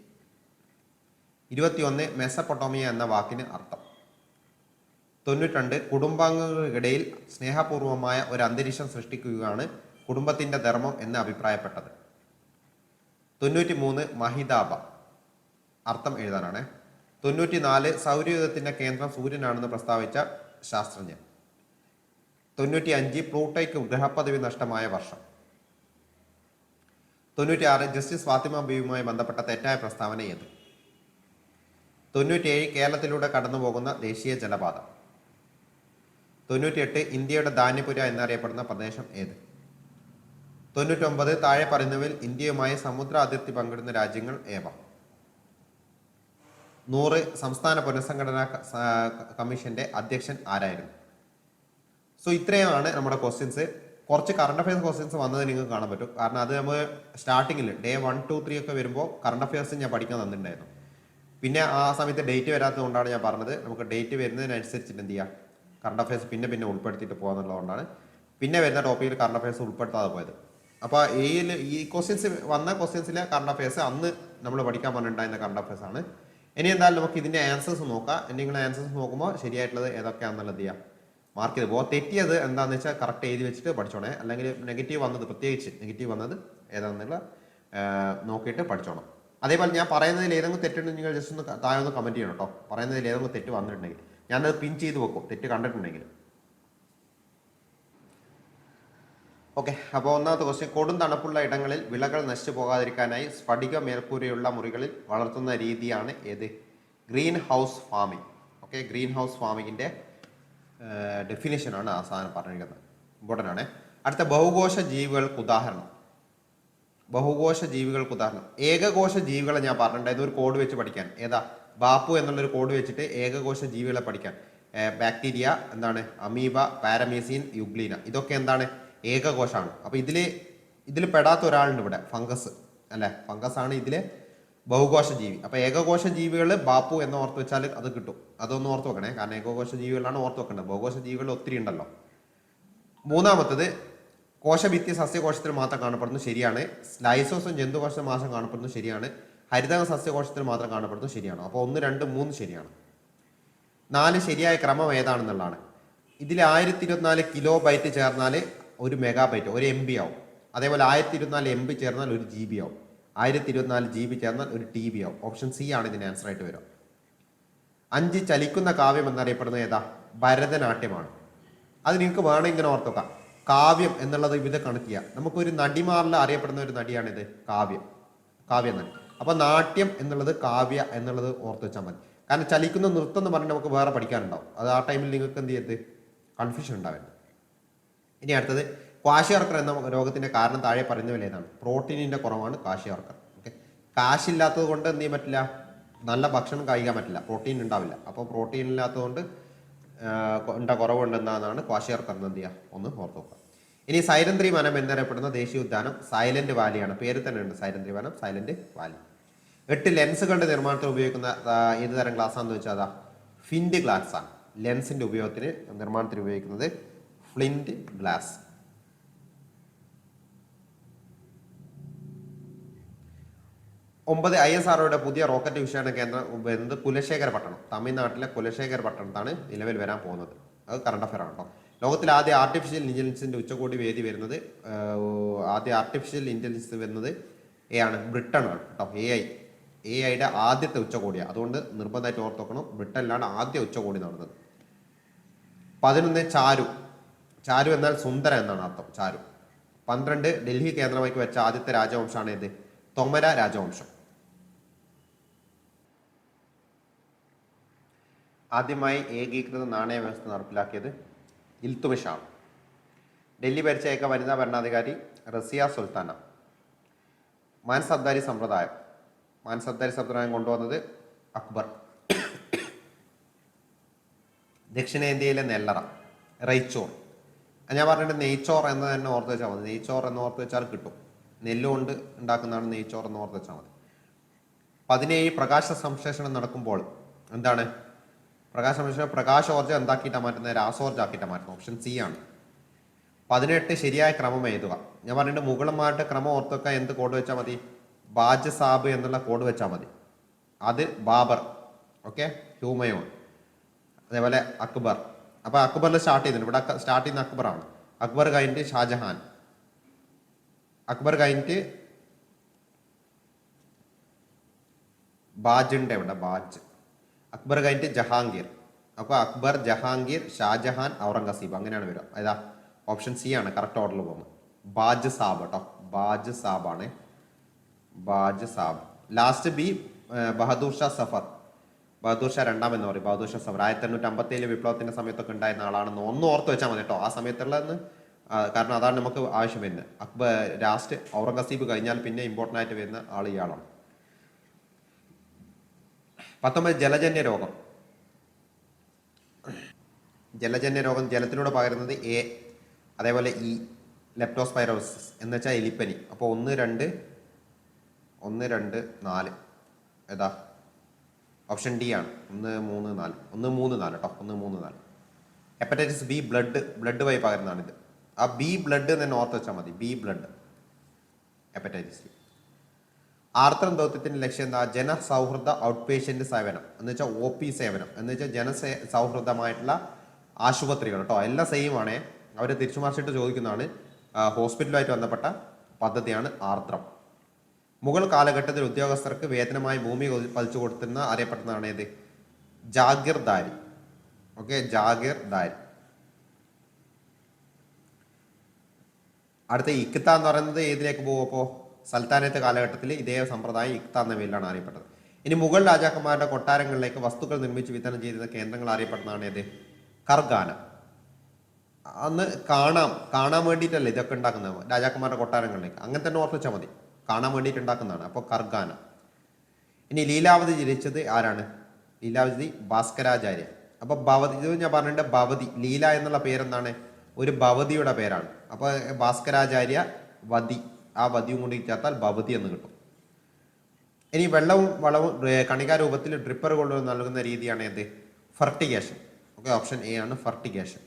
21 മെസപ്പൊട്ടോമിയ എന്ന വാക്കിന് അർത്ഥം. 92 കുടുംബാംഗങ്ങൾക്കിടയിൽ സ്നേഹപൂർവമായ ഒരു അന്തരീക്ഷം സൃഷ്ടിക്കുകയാണ് കുടുംബത്തിന്റെ ധർമ്മം എന്ന് അഭിപ്രായപ്പെട്ടത്. 93 മഹിതാബ, അർത്ഥം എഴുതാനാണ്. 94 സൗരയൂഥത്തിന്റെ കേന്ദ്രം സൂര്യനാണെന്ന് പ്രസ്താവിച്ച ശാസ്ത്രജ്ഞൻ. 95 പ്ലൂട്ടോയ്ക്ക് ഗ്രഹപദവി നഷ്ടമായ വർഷം. 96 ജസ്റ്റിസ് ഫാത്തിമ ബീവിയുമായി ബന്ധപ്പെട്ട തെറ്റായ പ്രസ്താവന ഏത്? 97 കേരളത്തിലൂടെ കടന്നുപോകുന്ന ദേശീയ ജലപാത. 98 ഇന്ത്യയുടെ ധാന്യപുര എന്നറിയപ്പെടുന്ന പ്രദേശം ഏത്? 99 താഴെ പറയുന്നവയിൽ ഇന്ത്യയുമായി സമുദ്ര അതിർത്തി പങ്കിടുന്ന രാജ്യങ്ങൾ ഏവ? 100 സംസ്ഥാന പുനഃസംഘടനാ കമ്മീഷന്റെ അധ്യക്ഷൻ ആരായിരുന്നു? സോ ഇത്രയുമാണ് നമ്മുടെ ക്വസ്റ്റ്യൻസ്. കുറച്ച് കറണ്ട് അഫയേഴ്സ് ക്വസ്റ്റ്യൻസ് വന്നത് നിങ്ങൾക്ക് കാണാൻ പറ്റും. കാരണം അത് നമ്മൾ സ്റ്റാർട്ടിങ്ങിൽ ഡേ 1, 2, 3 ഒക്കെ വരുമ്പോൾ കറണ്ട് അഫയേഴ്സ് ഞാൻ പഠിക്കാൻ തന്നിട്ടുണ്ടായിരുന്നു. പിന്നെ ആ സമയത്ത് ഡേറ്റ് വരാത്തത് കൊണ്ടാണ് ഞാൻ പറഞ്ഞത് നമുക്ക് ഡേറ്റ് വരുന്നതിനനുസരിച്ചിട്ട് എന്ത് ചെയ്യാം, കറണ്ട് അഫയേഴ്സ് പിന്നെ ഉൾപ്പെടുത്തിയിട്ട് പോകാന്നുള്ളതുകൊണ്ടാണ് പിന്നെ വരുന്ന ടോപ്പിക്കിൽ കറണ്ട് അഫയേഴ്സ് ഉൾപ്പെടുത്താതെ പോയത്. അപ്പോൾ ഈ ക്വസ്റ്റ്യൻസ് വന്ന ക്വസ്റ്റ്യൻസിലെ കറണ്ട് അഫയേഴ്സ് അന്ന് നമ്മൾ പഠിക്കാൻ പറഞ്ഞിട്ടുണ്ടായിരുന്ന കറണ്ട് അഫയേഴ്സ് ആണ്. ഇനി എന്തായാലും നമുക്ക് ഇതിൻ്റെ ആൻസേഴ്സ് നോക്കാം. എന്തെങ്കിലും ആൻസേഴ്സ് നോക്കുമ്പോൾ ശരിയായിട്ടുള്ളത് ഏതൊക്കെയാണെന്നുള്ളത് ചെയ്യാം മാർക്ക് ചെയ്ത് പോകുക. തെറ്റിയത് എന്താണെന്ന് വെച്ചാൽ കറക്റ്റ് എഴുതി വെച്ചിട്ട് പഠിച്ചോണേ. അല്ലെങ്കിൽ നെഗറ്റീവ് വന്നത്, പ്രത്യേകിച്ച് നെഗറ്റീവ് വന്നത് ഏതാണെന്നുള്ള നോക്കിയിട്ട് പഠിച്ചോണം. അതേപോലെ ഞാൻ പറയുന്നതിൽ ഏതെങ്കിലും തെറ്റുണ്ടെങ്കിൽ നിങ്ങൾ ജസ്റ്റ് ഒന്ന് താഴെ ഒന്ന് കമൻറ്റ് ചെയ്യണം കേട്ടോ. പറയുന്നതിൽ ഏതെങ്കിലും തെറ്റ് വന്നിട്ടുണ്ടെങ്കിൽ ഞാനത് പിൻ ചെയ്ത് വെക്കും, തെറ്റ് കണ്ടിട്ടുണ്ടെങ്കിൽ. ഓക്കെ, അപ്പോൾ ഒന്നാമത്തെ ക്വസ്റ്റ്യൻ, കൊടും തണുപ്പുള്ള ഇടങ്ങളിൽ വിളകൾ നശിച്ചു പോകാതിരിക്കാനായി സ്ഫടിക മേൽക്കൂരയുള്ള മുറികളിൽ വളർത്തുന്ന രീതിയാണ് ഏത്? Green house farming. Okay, green house ഫാമിങ്ങിൻ്റെ ഡെഫിനേഷനാണ് ആ സാധനം പറഞ്ഞിരിക്കുന്നത്. ഇമ്പോർട്ടൻ്റ് ആണ്. അടുത്ത ബഹുകോശ ജീവികൾക്ക് ഉദാഹരണം. ബഹുകോശ ജീവികൾക്ക് ഉദാഹരണം. ഏകകോശ ജീവികളെ ഞാൻ പറഞ്ഞിട്ടുണ്ടായിരുന്നു ഒരു കോഡ് വെച്ച് പഠിക്കാൻ. ഏതാ? ബാപ്പു എന്നുള്ളൊരു കോഡ് വെച്ചിട്ട് ഏകകോശ ജീവികളെ പഠിക്കാൻ. ബാക്ടീരിയ എന്താണ്? Amoeba, paramecium, euglena. ഇതൊക്കെ എന്താണ്? ഏകകോശമാണ്. അപ്പോൾ ഇതിൽ പെടാത്ത ഒരാളുണ്ട് ഇവിടെ, ഫംഗസ് അല്ലേ? ഫംഗസ് ആണ് ഇതിലെ ബഹുകോശ ജീവി. അപ്പോൾ ഏകകോശ ജീവികൾ ബാപ്പു എന്ന് ഓർത്ത് വെച്ചാൽ അത് കിട്ടും. അതൊന്ന് ഓർത്ത് വെക്കണേ, കാരണം ഏകകോശ ജീവികളാണ് ഓർത്ത് വെക്കേണ്ടത്. ബഹുകോശ ജീവികൾ ഒത്തിരി ഉണ്ടല്ലോ. മൂന്നാമത്തത്, കോശഭിത്തി സസ്യകോശത്തിൽ മാത്രം കാണപ്പെടുന്നു, ശരിയാണ്. ലൈസോസും ജന്തുകോശത്തിൽ മാത്രം കാണപ്പെടുന്നു, ശരിയാണ്. ഹരിതക സസ്യകോശത്തിൽ മാത്രം കാണപ്പെടുന്നു, ശരിയാണ്. അപ്പോൾ 1, 2, 3 ശരിയാണ്. 4 ശരിയായ ക്രമം ഏതാണെന്നുള്ളതാണ്. ഇതിൽ 1024 കിലോ ബൈറ്റ് ചേർന്നാൽ 1 മെഗാബൈറ്റ്, 1 MB ആവും. അതേപോലെ 1024 MB ചേർന്നാൽ 1 GB ആവും. 1024 GB ചേർന്നാൽ 1 TB ആവും. ഓപ്ഷൻ സി ആണ് ഇതിന് ആൻസർ ആയിട്ട് വരിക. 5 ചലിക്കുന്ന കാവ്യം എന്നറിയപ്പെടുന്നത് ഏതാ? ഭരതനാട്യമാണ്. അത് നിങ്ങൾക്ക് വേണമെങ്കിൽ ഇങ്ങനെ ഓർത്ത് വെക്കാം. കാവ്യം എന്നുള്ളത് ഇത് കണക്ട് ചെയ്യാം. നമുക്കൊരു നടിമാരിൽ അറിയപ്പെടുന്ന ഒരു നടിയാണിത്, കാവ്യ നടി. അപ്പൊ നാട്യം എന്നുള്ളത് കാവ്യ എന്നുള്ളത് ഓർത്ത് വെച്ചാൽ മതി. കാരണം ചലിക്കുന്ന നൃത്തം എന്ന് പറഞ്ഞാൽ നമുക്ക് വേറെ പഠിക്കാനുണ്ടാവും. അത് ആ ടൈമിൽ നിങ്ങൾക്ക് എന്ത് ചെയ്യരുത്, കൺഫ്യൂഷൻ ഉണ്ടാവരുത്. ഇനി അടുത്തത്, ക്വാഷിയോർക്കർ എന്ന രോഗത്തിന്റെ കാരണം താഴെ പറയുന്നതിൽ ഏതാണ്? പ്രോട്ടീനിന്റെ കുറവാണ് ക്വാഷിയോർക്കർ. ഓക്കെ, കാശില്ലാത്തത് കൊണ്ട് എന്ത് ചെയ്യാൻ പറ്റില്ല, നല്ല ഭക്ഷണം കഴിക്കാൻ പറ്റില്ല, പ്രോട്ടീൻ ഉണ്ടാവില്ല. അപ്പോൾ പ്രോട്ടീൻ ഇല്ലാത്തതുകൊണ്ട് കുറവുണ്ടെന്നാണ് ക്വാഷിയോർക്കർ എന്ന് എന്ത് ചെയ്യുക, ഒന്ന് ഓർത്ത് നോക്കുക. ഇനി സൈലന്ത്രി വനം എന്നറിയപ്പെടുന്ന ദേശീയ ഉദ്യാനം സൈലന്റ് വാലിയാണ്. പേര് തന്നെ ഉണ്ട്, സൈലന്ത്രി വനം, സൈലന്റ് വാലി. 8 ലെൻസുകളുടെ നിർമ്മാണത്തിന് ഉപയോഗിക്കുന്ന ഏത് തരം ഗ്ലാസ് ആണെന്ന് വെച്ചാൽ അതാ ഫ്ലിന്റ് ഗ്ലാസ് ആണ്. ലെൻസിന്റെ ഉപയോഗത്തിന് നിർമ്മാണത്തിന് ഉപയോഗിക്കുന്നത് ഫ്ലിന്റ് ഗ്ലാസ്. 9 ISROയുടെ പുതിയ റോക്കറ്റ് വിക്ഷേപണ കേന്ദ്രം വരുന്നത് കുലശേഖരപട്ടണം, തമിഴ്നാട്ടിലെ കുലശേഖരപട്ടണത്താണ് നിലവിൽ വരാൻ പോകുന്നത്. അത് കറണ്ട് അഫയർ ആണ് കേട്ടോ. ലോകത്തിലെ ആദ്യ ആർട്ടിഫിഷ്യൽ ഇന്റലിജൻസിന്റെ ഉച്ചകോടി വേദി വരുന്നത്, ആദ്യ ആർട്ടിഫിഷ്യൽ ഇന്റലിജൻസ് വരുന്നത് ആണ്, ബ്രിട്ടൻ ആണ് കേട്ടോ. AI-യുടെ ആദ്യത്തെ ഉച്ചകോടിയാണ്. അതുകൊണ്ട് നിർബന്ധമായിട്ട് ഓർത്ത് വെക്കണം, ബ്രിട്ടനിലാണ് ആദ്യ ഉച്ചകോടി നടന്നത്. 11 ചാരു എന്നാൽ സുന്ദര എന്നാണ് അർത്ഥം, ചാരു. 12 ഡൽഹി കേന്ദ്രമാക്കി വെച്ച ആദ്യത്തെ രാജവംശമാണ് ഏത്? തൊമര രാജവംശം. ആദ്യമായി ഏകീകൃത നാണയ വ്യവസ്ഥ നടപ്പിലാക്കിയത് ഇൽത്തുമിഷ് ആണ്. ഡൽഹി ഭരിച്ച ഏക വനിതാ ഭരണാധികാരി റസിയ സുൽത്താന. മാൻസബ്ദാരി സമ്പ്രദായം കൊണ്ടുവന്നത് അക്ബർ. ദക്ഷിണേന്ത്യയിലെ നെല്ലറ. റൈച്ചോർ. ഞാൻ പറഞ്ഞിട്ട് നെയ്ച്ചോർ എന്ന് തന്നെ ഓർത്ത് വെച്ചാൽ മതി. നെയ്ച്ചോർ എന്ന് ഓർത്ത് വെച്ചാൽ കിട്ടും. നെല്ലുകൊണ്ട് ഉണ്ടാക്കുന്നതാണ് നെയ്ച്ചോർ എന്ന് ഓർത്ത് വെച്ചാൽ മതി. 17 പ്രകാശ സംശ്ലേഷണം നടക്കുമ്പോൾ എന്താണ് പ്രകാശ സംശ്ലേഷണം? പ്രകാശോർജ്ജം എന്താക്കിയിട്ടാണ് മാറ്റുന്നത്? രാസോർജ്ജം ആക്കിയിട്ടാണ് മാറ്റുന്നത്. ഓപ്ഷൻ സി ആണ്. 18 ശരിയായ ക്രമം എഴുതുക. ഞാൻ പറഞ്ഞിട്ട് മുഗളന്മാരുടെ ക്രമം ഓർത്ത് വെക്കാൻ എന്ത് കോഡ് വെച്ചാൽ മതി? ബാജ് സാബ് എന്നുള്ള കോഡ് വെച്ചാൽ മതി. അത് ബാബർ, ഓക്കെ, ഹ്യൂമയൂൺ, അതേപോലെ അക്ബർ. അപ്പൊ അക്ബറിൽ സ്റ്റാർട്ട് ചെയ്യുന്നുണ്ട്. ഇവിടെ സ്റ്റാർട്ട് ചെയ്യുന്ന അക്ബറാണ്. അക്ബർ കഴിഞ്ഞിട്ട് ഷാജഹാൻ, അക്ബർ കഴിഞ്ഞിട്ട് ബാജ് ഉണ്ട്. ഇവിടെ ബാജ്. അക്ബർ കഴിഞ്ഞിട്ട് ജഹാംഗീർ. അപ്പൊ അക്ബർ, ജഹാംഗീർ, ഷാജഹാൻ, ഔറംഗസീബ്, അങ്ങനെയാണ് വരിക. ഏതാ? ഓപ്ഷൻ സി ആണ് കറക്റ്റ് ഓർഡറിൽ പോകുന്നത്. ബാജ് സാബ് കേട്ടോ, ബാജ് സാബ് ആണ്. ബാജ് സാബ്. ലാസ്റ്റ് ബി ബഹദൂർ ഷാ സഫർ. ബഹദൂർ ഷാ രണ്ടാം എന്ന് പറയും. ബഹദൂർ ഷാ സഫർ 1857 വിപ്ലവത്തിന്റെ സമയത്തൊക്കെ ഉണ്ടായിരുന്ന ആളാണെന്ന് ഒന്ന് ഓർത്ത് വെച്ചാൽ മതി കേട്ടോ, ആ സമയത്തുള്ളതെന്ന്. കാരണം അതാണ് നമുക്ക് ആവശ്യം വരുന്നത്. അക്ബർ ലാസ്റ്റ് ഔറംഗസീബ് കഴിഞ്ഞാൽ പിന്നെ ഇമ്പോർട്ടൻ്റ് ആയിട്ട് വരുന്ന ആൾ ഇയാളാണ്. 19 ജലജന്യ രോഗം. ജലജന്യ രോഗം ജലത്തിലൂടെ പകരുന്നത് എ, അതേപോലെ ഇ. ലെപ്റ്റോസ്പൈറോസിസ് എന്ന് വെച്ചാൽ എലിപ്പനി. അപ്പോൾ 1, 2, 4 ഏതാ? ഓപ്ഷൻ ഡി ആണ്. 1, 3, 4. 1, 3, 4 കേട്ടോ. 1, 3, 4. ഹെപ്പറ്റൈറ്റിസ് ബി ബ്ലഡ് വഴി പകരുന്നതാണിത്. ആ ബി ബ്ലഡ് തന്നെ ഓർത്ത് വെച്ചാൽ മതി. B blood, hepatitis B. Aardram ദൗത്യത്തിന്റെ ലക്ഷ്യം എന്താ? ജനസൗഹൃദ ഔട്ട് പേഷ്യന്റ് സേവനം എന്ന് വെച്ചാൽ OP സേവനം എന്ന് വെച്ചാൽ ജനസൗഹൃദമായിട്ടുള്ള ആശുപത്രികൾ കേട്ടോ. എല്ലാം സെയിം ആണ്. അവർ തിരിച്ചു മറിച്ചിട്ട് ചോദിക്കുന്നതാണ്. ഹോസ്പിറ്റലുമായിട്ട് ബന്ധപ്പെട്ട പദ്ധതിയാണ് ആർദ്രം. മുഗൾ കാലഘട്ടത്തിൽ ഉദ്യോഗസ്ഥർക്ക് വേതനമായി ഭൂമി പതിച്ചു കൊടുത്തുന്ന അറിയപ്പെടുന്നതാണ് ഏത്? ജാഗിർദാരി. ഓക്കെ, ജാഗിർദാരി. അടുത്ത ഇക്ത എന്ന് പറയുന്നത് ഏതിലേക്ക് പോകും? അപ്പോൾ സൽത്താനത്ത് കാലഘട്ടത്തിൽ ഇതേ സമ്പ്രദായം ഇക്ത എന്ന പേരിലാണ് അറിയപ്പെട്ടത്. ഇനി മുഗൾ രാജാക്കന്മാരുടെ കൊട്ടാരങ്ങളിലേക്ക് വസ്തുക്കൾ നിർമ്മിച്ച് വിതരണം ചെയ്തിരുന്ന കേന്ദ്രങ്ങൾ അറിയപ്പെടുന്നതാണ് ഏത്? കർഗാന. അന്ന് കാണാൻ വേണ്ടിയിട്ടല്ലേ ഇതൊക്കെ ഉണ്ടാക്കുന്നത്, രാജാക്കന്മാരുടെ കൊട്ടാരങ്ങളിലേക്ക്. അങ്ങനെ തന്നെ ഓർത്ത് വെച്ചാൽ മതി, കാണാൻ വേണ്ടിയിട്ട് ഉണ്ടാക്കുന്നതാണ്. അപ്പോൾ കർഗാന. ഇനി ലീലാവതി ജനിച്ചത് ആരാണ്? ലീലാവതി ഭാസ്കരാചാര്യ. അപ്പൊ ഭവതി, ഇത് ഞാൻ പറഞ്ഞിട്ടുണ്ട്. ഭവതി, ലീല എന്നുള്ള പേരെന്താണ്? ഒരു ഭവതിയുടെ പേരാണ്. അപ്പോൾ ഭാസ്കരാചാര്യ വതി, ആ വതിയും കൂടി ചേർത്താൽ ഭവതി എന്ന് കിട്ടും. ഇനി വെള്ളവും വളവും കണികാരൂപത്തിൽ ഡ്രിപ്പർ കൊണ്ട് നൽകുന്ന രീതിയാണ് ഏത്? ഫെർട്ടിഗേഷൻ. ഓക്കെ, ഓപ്ഷൻ എ ആണ് ഫെർട്ടിഗേഷൻ.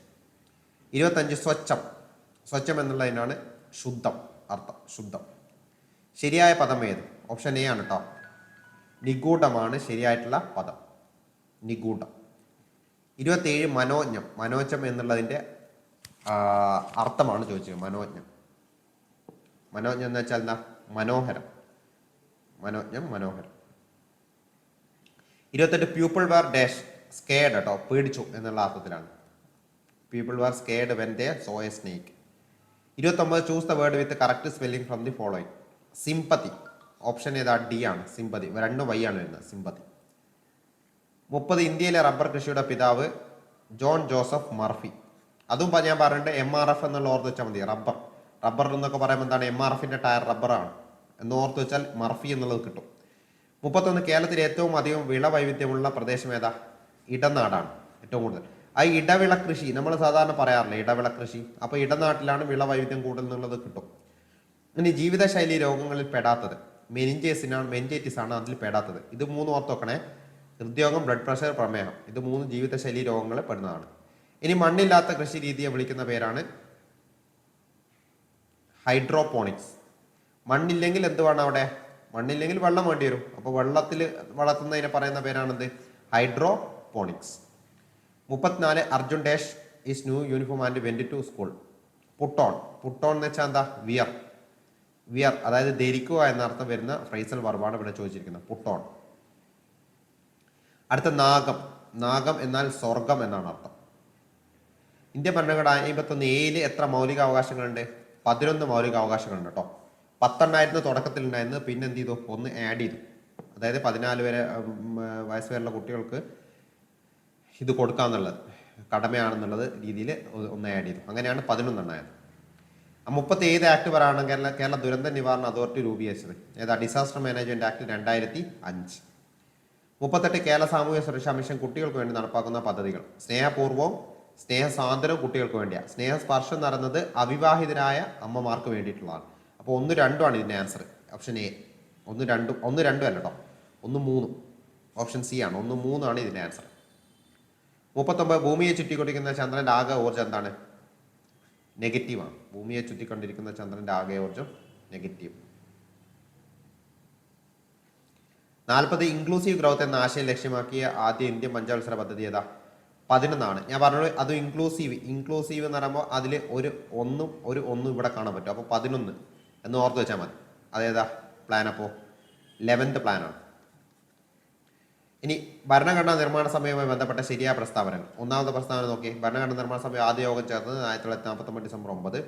25 സ്വച്ഛം എന്നുള്ളതിനാണ് ശുദ്ധം അർത്ഥം, ശുദ്ധം. ശരിയായ പദം ഏത്? ഓപ്ഷൻ എ ആണ് കേട്ടോ, നിഗൂഢമാണ് ശരിയായിട്ടുള്ള പദം, നിഗൂഢം. 27 മനോജ്ഞം. മനോജ്ഞം എന്നുള്ളതിന്റെ അർത്ഥമാണ് ചോദിച്ചത്. മനോജ്ഞം. മനോജ്ഞം എന്ന് വെച്ചാൽ എന്താ? മനോഹരം. മനോജ്ഞം, മനോഹരം. 28 പീപ്പിൾ വേർ ഡാഷ് സ്കേഡ് കേട്ടോ, പേടിച്ചു എന്നുള്ള അർത്ഥത്തിലാണ്. People where scared when they saw a snake. 29 choose the word with correct spelling from the following. Sympathy. Option ഏതാ? ഡി ആണ്, സിമ്പതി. 2 വൈ ആണ് വരുന്നത്, സിമ്പതി. 30 ഇന്ത്യയിലെ റബ്ബർ കൃഷിയുടെ പിതാവ് ജോൺ ജോസഫ് മർഫി. അതും ഞാൻ പറഞ്ഞിട്ട് MRF എന്നുള്ള ഓർത്ത് വെച്ചാൽ മതി. റബ്ബർ എന്നൊക്കെ പറയുമ്പോൾ എന്താണ്? MRFന്റെ ടയർ റബ്ബറാണ് എന്ന് ഓർത്ത് വെച്ചാൽ മർഫി എന്നുള്ളത് കിട്ടും. 31 കേരളത്തിൽ ഏറ്റവും അധികം വിള വൈവിധ്യമുള്ള പ്രദേശം ഏതാ? ഇടനാടാണ് ഏറ്റവും കൂടുതൽ. ആ ഇടവിള കൃഷി നമ്മൾ സാധാരണ പറയാറില്ല, ഇടവിള കൃഷി. അപ്പോൾ ഇടനാട്ടിലാണ് വിള വൈവിധ്യം കൂടുതൽ എന്നുള്ളത് കിട്ടും. ഇനി ജീവിതശൈലി രോഗങ്ങളിൽ പെടാത്തത് മെനിഞ്ചൈറ്റിസ് ആണ് അതിൽ പെടാത്തത്. ഇത് 3 ഓർത്ത് വെക്കണേ. ഹൃദ്രോഗം, ബ്ലഡ് പ്രഷർ, പ്രമേഹം. ഇത് 3 ജീവിതശൈലി രോഗങ്ങളിൽ പെടുന്നതാണ്. ഇനി മണ്ണില്ലാത്ത കൃഷി രീതിയെ വിളിക്കുന്ന പേരാണ് ഹൈഡ്രോപോണിക്സ്. മണ്ണില്ലെങ്കിൽ എന്ത് വേണം അവിടെ? മണ്ണില്ലെങ്കിൽ വെള്ളം വേണ്ടി വരും. അപ്പോൾ വെള്ളത്തിൽ വളർത്തുന്നതിനെ പറയുന്ന പേരാണെന്ത്? Hydroponics. 34 Arjun dash is new uniform and went to school. Put on. Put on എന്ന് വെച്ചാൽ എന്താ? വിയർ, അതായത് ധരിക്കുക എന്ന അർത്ഥം വരുന്ന ഫ്രൈസൽ വർബാണ് ഇവിടെ ചോദിച്ചിരിക്കുന്നത്. പുട്ടോൺ. അടുത്ത നാഗം എന്നാൽ സ്വർഗം എന്നാണ് അർത്ഥം. ഇന്ത്യൻ ഭരണഘടന 51A എത്ര മൗലിക അവകാശങ്ങളുണ്ട്? 11 മൗലിക അവകാശങ്ങളുണ്ട് കേട്ടോ. 10 ആയിരുന്നു തുടക്കത്തിൽ ഉണ്ടായിരുന്നത്, പിന്നെ എന്ത് ചെയ്തു? 1 ആഡ് ചെയ്തു. അതായത് 14 വയസ്സ് വരെയുള്ള കുട്ടികൾക്ക് ഇത് കൊടുക്കാന്നുള്ളത് കടമയാണെന്നുള്ളത് രീതിയിൽ 1 ആഡ് ചെയ്തു. അങ്ങനെയാണ് 11 ആയത്. 37 ആക്ട് പറയാണ് കേരള ദുരന്ത നിവാരണ അതോറിറ്റി രൂപീകരിച്ചത്. ഏതാ? Disaster management act 2005. 38 കേരള സാമൂഹ്യ സുരക്ഷാ മിഷൻ കുട്ടികൾക്ക് വേണ്ടി നടപ്പാക്കുന്ന പദ്ധതികൾ. സ്നേഹപൂർവ്വവും സ്നേഹസാന്ദ്രവും കുട്ടികൾക്ക് വേണ്ടിയാണ്. സ്നേഹസ്പർശം നടന്നത് അവിവാഹിതരായ അമ്മമാർക്ക് വേണ്ടിയിട്ടുള്ളതാണ്. അപ്പോൾ 1, 2 ആണ് ഇതിൻ്റെ ആൻസർ. Option A. 1, 2 1, 2 അല്ല കേട്ടോ, 1, 3. ഓപ്ഷൻ സി ആണ്. 1, 3 ആണ് ഇതിൻ്റെ ആൻസർ. 39 ഭൂമിയെ ചുറ്റിക്കൊണ്ടിരിക്കുന്ന ചന്ദ്രൻ്റെ ആകെ ഊർജ്ജം എന്താണ്? നെഗറ്റീവാണ്. ഭൂമിയെ ചുറ്റിക്കൊണ്ടിരിക്കുന്ന ചന്ദ്രൻ്റെ ആകെ ഊർജ്ജം നെഗറ്റീവ്. 40 ഇൻക്ലൂസീവ് ഗ്രോത്ത് എന്ന ആശയം ലക്ഷ്യമാക്കിയ ആദ്യ ഇന്ത്യൻ പഞ്ചവത്സര പദ്ധതി ഏതാ? 11 ഞാൻ പറഞ്ഞത്. അത് ഇൻക്ലൂസീവ് എന്ന് പറയുമ്പോൾ അതിൽ ഒരു ഒന്നും ഇവിടെ കാണാൻ പറ്റും. അപ്പോൾ 11 എന്ന് ഓർത്ത് വെച്ചാൽ മതി. അതേതാ പ്ലാൻ? അപ്പോൾ 11th പ്ലാനാണ്. ഇനി ഭരണഘടനാ നിർമ്മാണ സമയവുമായി ബന്ധപ്പെട്ട ശരിയായ പ്രസ്താവനകൾ. ഒന്നാമത്തെ പ്രസ്താവന നോക്കി. ഭരണഘടനാ നിർമ്മാണ സഭ ആദ്യ യോഗം ചേർന്നത് 1949 ഡിസംബർ 9.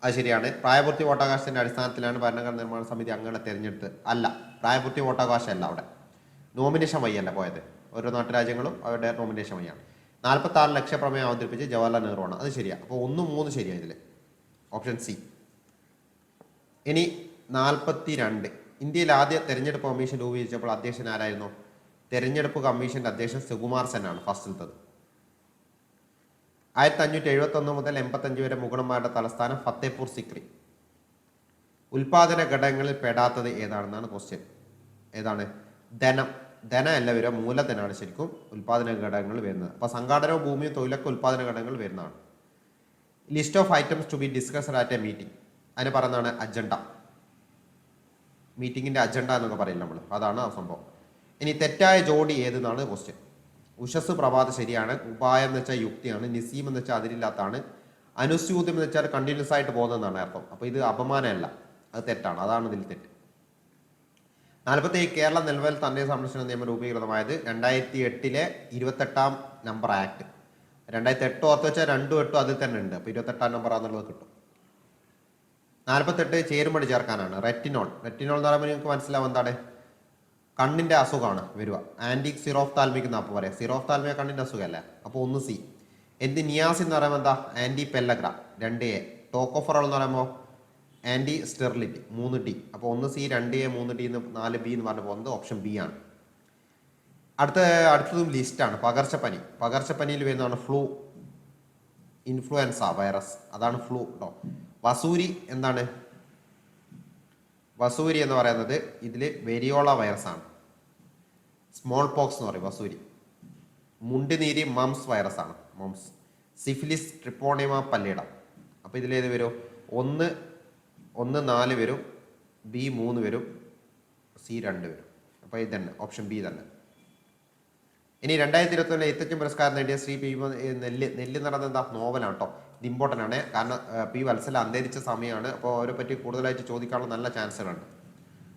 അത് ശരിയാണ്. പ്രായപൂർത്തി വോട്ടവകാശത്തിന്റെ അടിസ്ഥാനത്തിലാണ് ഭരണഘടനാ നിർമ്മാണ സമിതി അംഗങ്ങളെ തിരഞ്ഞെടുത്ത്. അല്ല, പ്രായപൂർത്തി വോട്ടവകാശമല്ല, അവിടെ നോമിനേഷൻ വഴിയല്ല പോയത്. ഓരോ നാട്ടുരാജ്യങ്ങളും അവരുടെ നോമിനേഷൻ വഴിയാണ്. 46 ലക്ഷപ്രമേയം അവതരിപ്പിച്ച് ജവഹർലാൽ നെഹ്റു ആണ്. അത് ശരിയാണ്. അപ്പോൾ 1, 3 ശരിയാണ് ഇതിൽ. Option C. ഇനി 42 ഇന്ത്യയിൽ ആദ്യ തെരഞ്ഞെടുപ്പ് കമ്മീഷൻ രൂപീകരിച്ചപ്പോൾ അധ്യക്ഷൻ ആരായിരുന്നു? തെരഞ്ഞെടുപ്പ് കമ്മീഷന്റെ അധ്യക്ഷൻ സുകുമാർ സെൻ ആണ് ഫസ്റ്റിലത്തത്. 1571 മുതൽ 85 വരെ മുഗളന്മാരുടെ തലസ്ഥാനം ഫത്തേപൂർ സിക്രി. ഉൽപാദന ഘടകങ്ങളിൽ പെടാത്തത് ഏതാണെന്നാണ് ക്വസ്റ്റ്യൻ. ഏതാണ്? ധനം അല്ല വരിക, മൂലധനമാണ് ശരിക്കും ഉൽപാദന ഘടകങ്ങൾ വരുന്നത്. അപ്പോൾ സംഘാടനവും ഭൂമിയും തൊഴിലൊക്കെ ഉൽപാദന ഘടകങ്ങൾ വരുന്നതാണ്. List of items to be discussed at a meeting. അതിന് പറയുന്നതാണ് അജണ്ട. മീറ്റിംഗിന്റെ അജണ്ട എന്നൊക്കെ പറയില്ല നമ്മൾ, അതാണ് ആ സംഭവം. ഇനി തെറ്റായ ജോഡി ഏതെന്നാണ് ക്വസ്റ്റ്യൻ. ഉഷസ് പ്രഭാത ശരിയാണ്. ഉപായം എന്ന് വെച്ചാൽ യുക്തിയാണ്. നിസീം എന്ന് വെച്ചാൽ അതിരില്ലാത്തതാണ്. അനുസ്യൂതം എന്ന് വെച്ചാൽ കണ്ടിന്യൂസ് ആയിട്ട് പോകുന്നതാണ് അർത്ഥം. അപ്പോൾ ഇത് അപമാനമല്ല, അത് തെറ്റാണ്. അതാണ് ഇതിൽ തെറ്റ്. 47 കേരള നിലവിൽ തണ്ണീർ സംരക്ഷണ നിയമം രൂപീകൃതമായത് 2008 28 നമ്പർ ആക്ട്. 2008 ഓർത്ത് വെച്ചാൽ 2 8 അതിൽ തന്നെ ഉണ്ട്. അപ്പോൾ 28 നമ്പർ ആണെന്നുള്ളത് കിട്ടും. 48 ചേരുമടി ചേർക്കാനാണ്. റെറ്റിനോൾ എന്ന് പറയുമ്പോൾ നിങ്ങൾക്ക് മനസ്സിലാവും എന്താണ്? കണ്ണിന്റെ അസുഖമാണ് വരിക. ആന്റിക് സിറോഫ്താൽമിക് എന്നാ അപ്പോൾ പറയാം. സിറോഫ്താൽമിക കണ്ണിന്റെ അസുഖമല്ല. അപ്പോൾ 1 സി. നിയാസ് എന്ന് പറയുമ്പോൾ എന്താ? Anti pellagra. 2 എ. ടോക്കോഫറോൾ എന്ന് പറയുമ്പോൾ ആന്റി സ്റ്റെറിലിറ്റി. 3 ഡി. അപ്പോൾ 1 സി 2 എ 3 ഡി 4 ബി എന്ന് പറഞ്ഞു പോകുന്നത് ഓപ്ഷൻ ബി ആണ്. അടുത്തതും ലിസ്റ്റാണ്. പകർച്ചപ്പനിയിൽ വരുന്നതാണ് ഫ്ലൂ, ഇൻഫ്ലുവൻസ വൈറസ്. അതാണ് ഫ്ലൂ കേട്ടോ. വസൂരി എന്താണ്? വസൂരി എന്ന് പറയുന്നത് ഇതിൽ വെരിയോള വൈറസ് ആണ്. സ്മോൾ പോക്സ് എന്ന് പറയും വസൂരി. മുണ്ടുനീരി മംസ് വൈറസ് ആണ്. മംസ്. Syphilis, treponema pallidum. അപ്പോൾ ഇതിലേത് വരും? 1 4 വരും, ബി 3 വരും, സി 2 വരും. അപ്പോൾ ഇത് തന്നെ ഓപ്ഷൻ ബി തന്നെ. ഇനി 2021 എഴുത്തച്ഛൻ പുരസ്കാരം നേടിയ ശ്രീ പി നെല്ല് നടന്നത് എന്താ? നോവലാണ് കേട്ടോ. ഇത് ഇമ്പോർട്ടൻ്റ് ആണ്. കാരണം പി വത്സല അന്തരിച്ച സമയമാണ്. അപ്പോൾ അവരെ പറ്റി കൂടുതലായിട്ട് ചോദിക്കാനുള്ള നല്ല ചാൻസുകളുണ്ട്.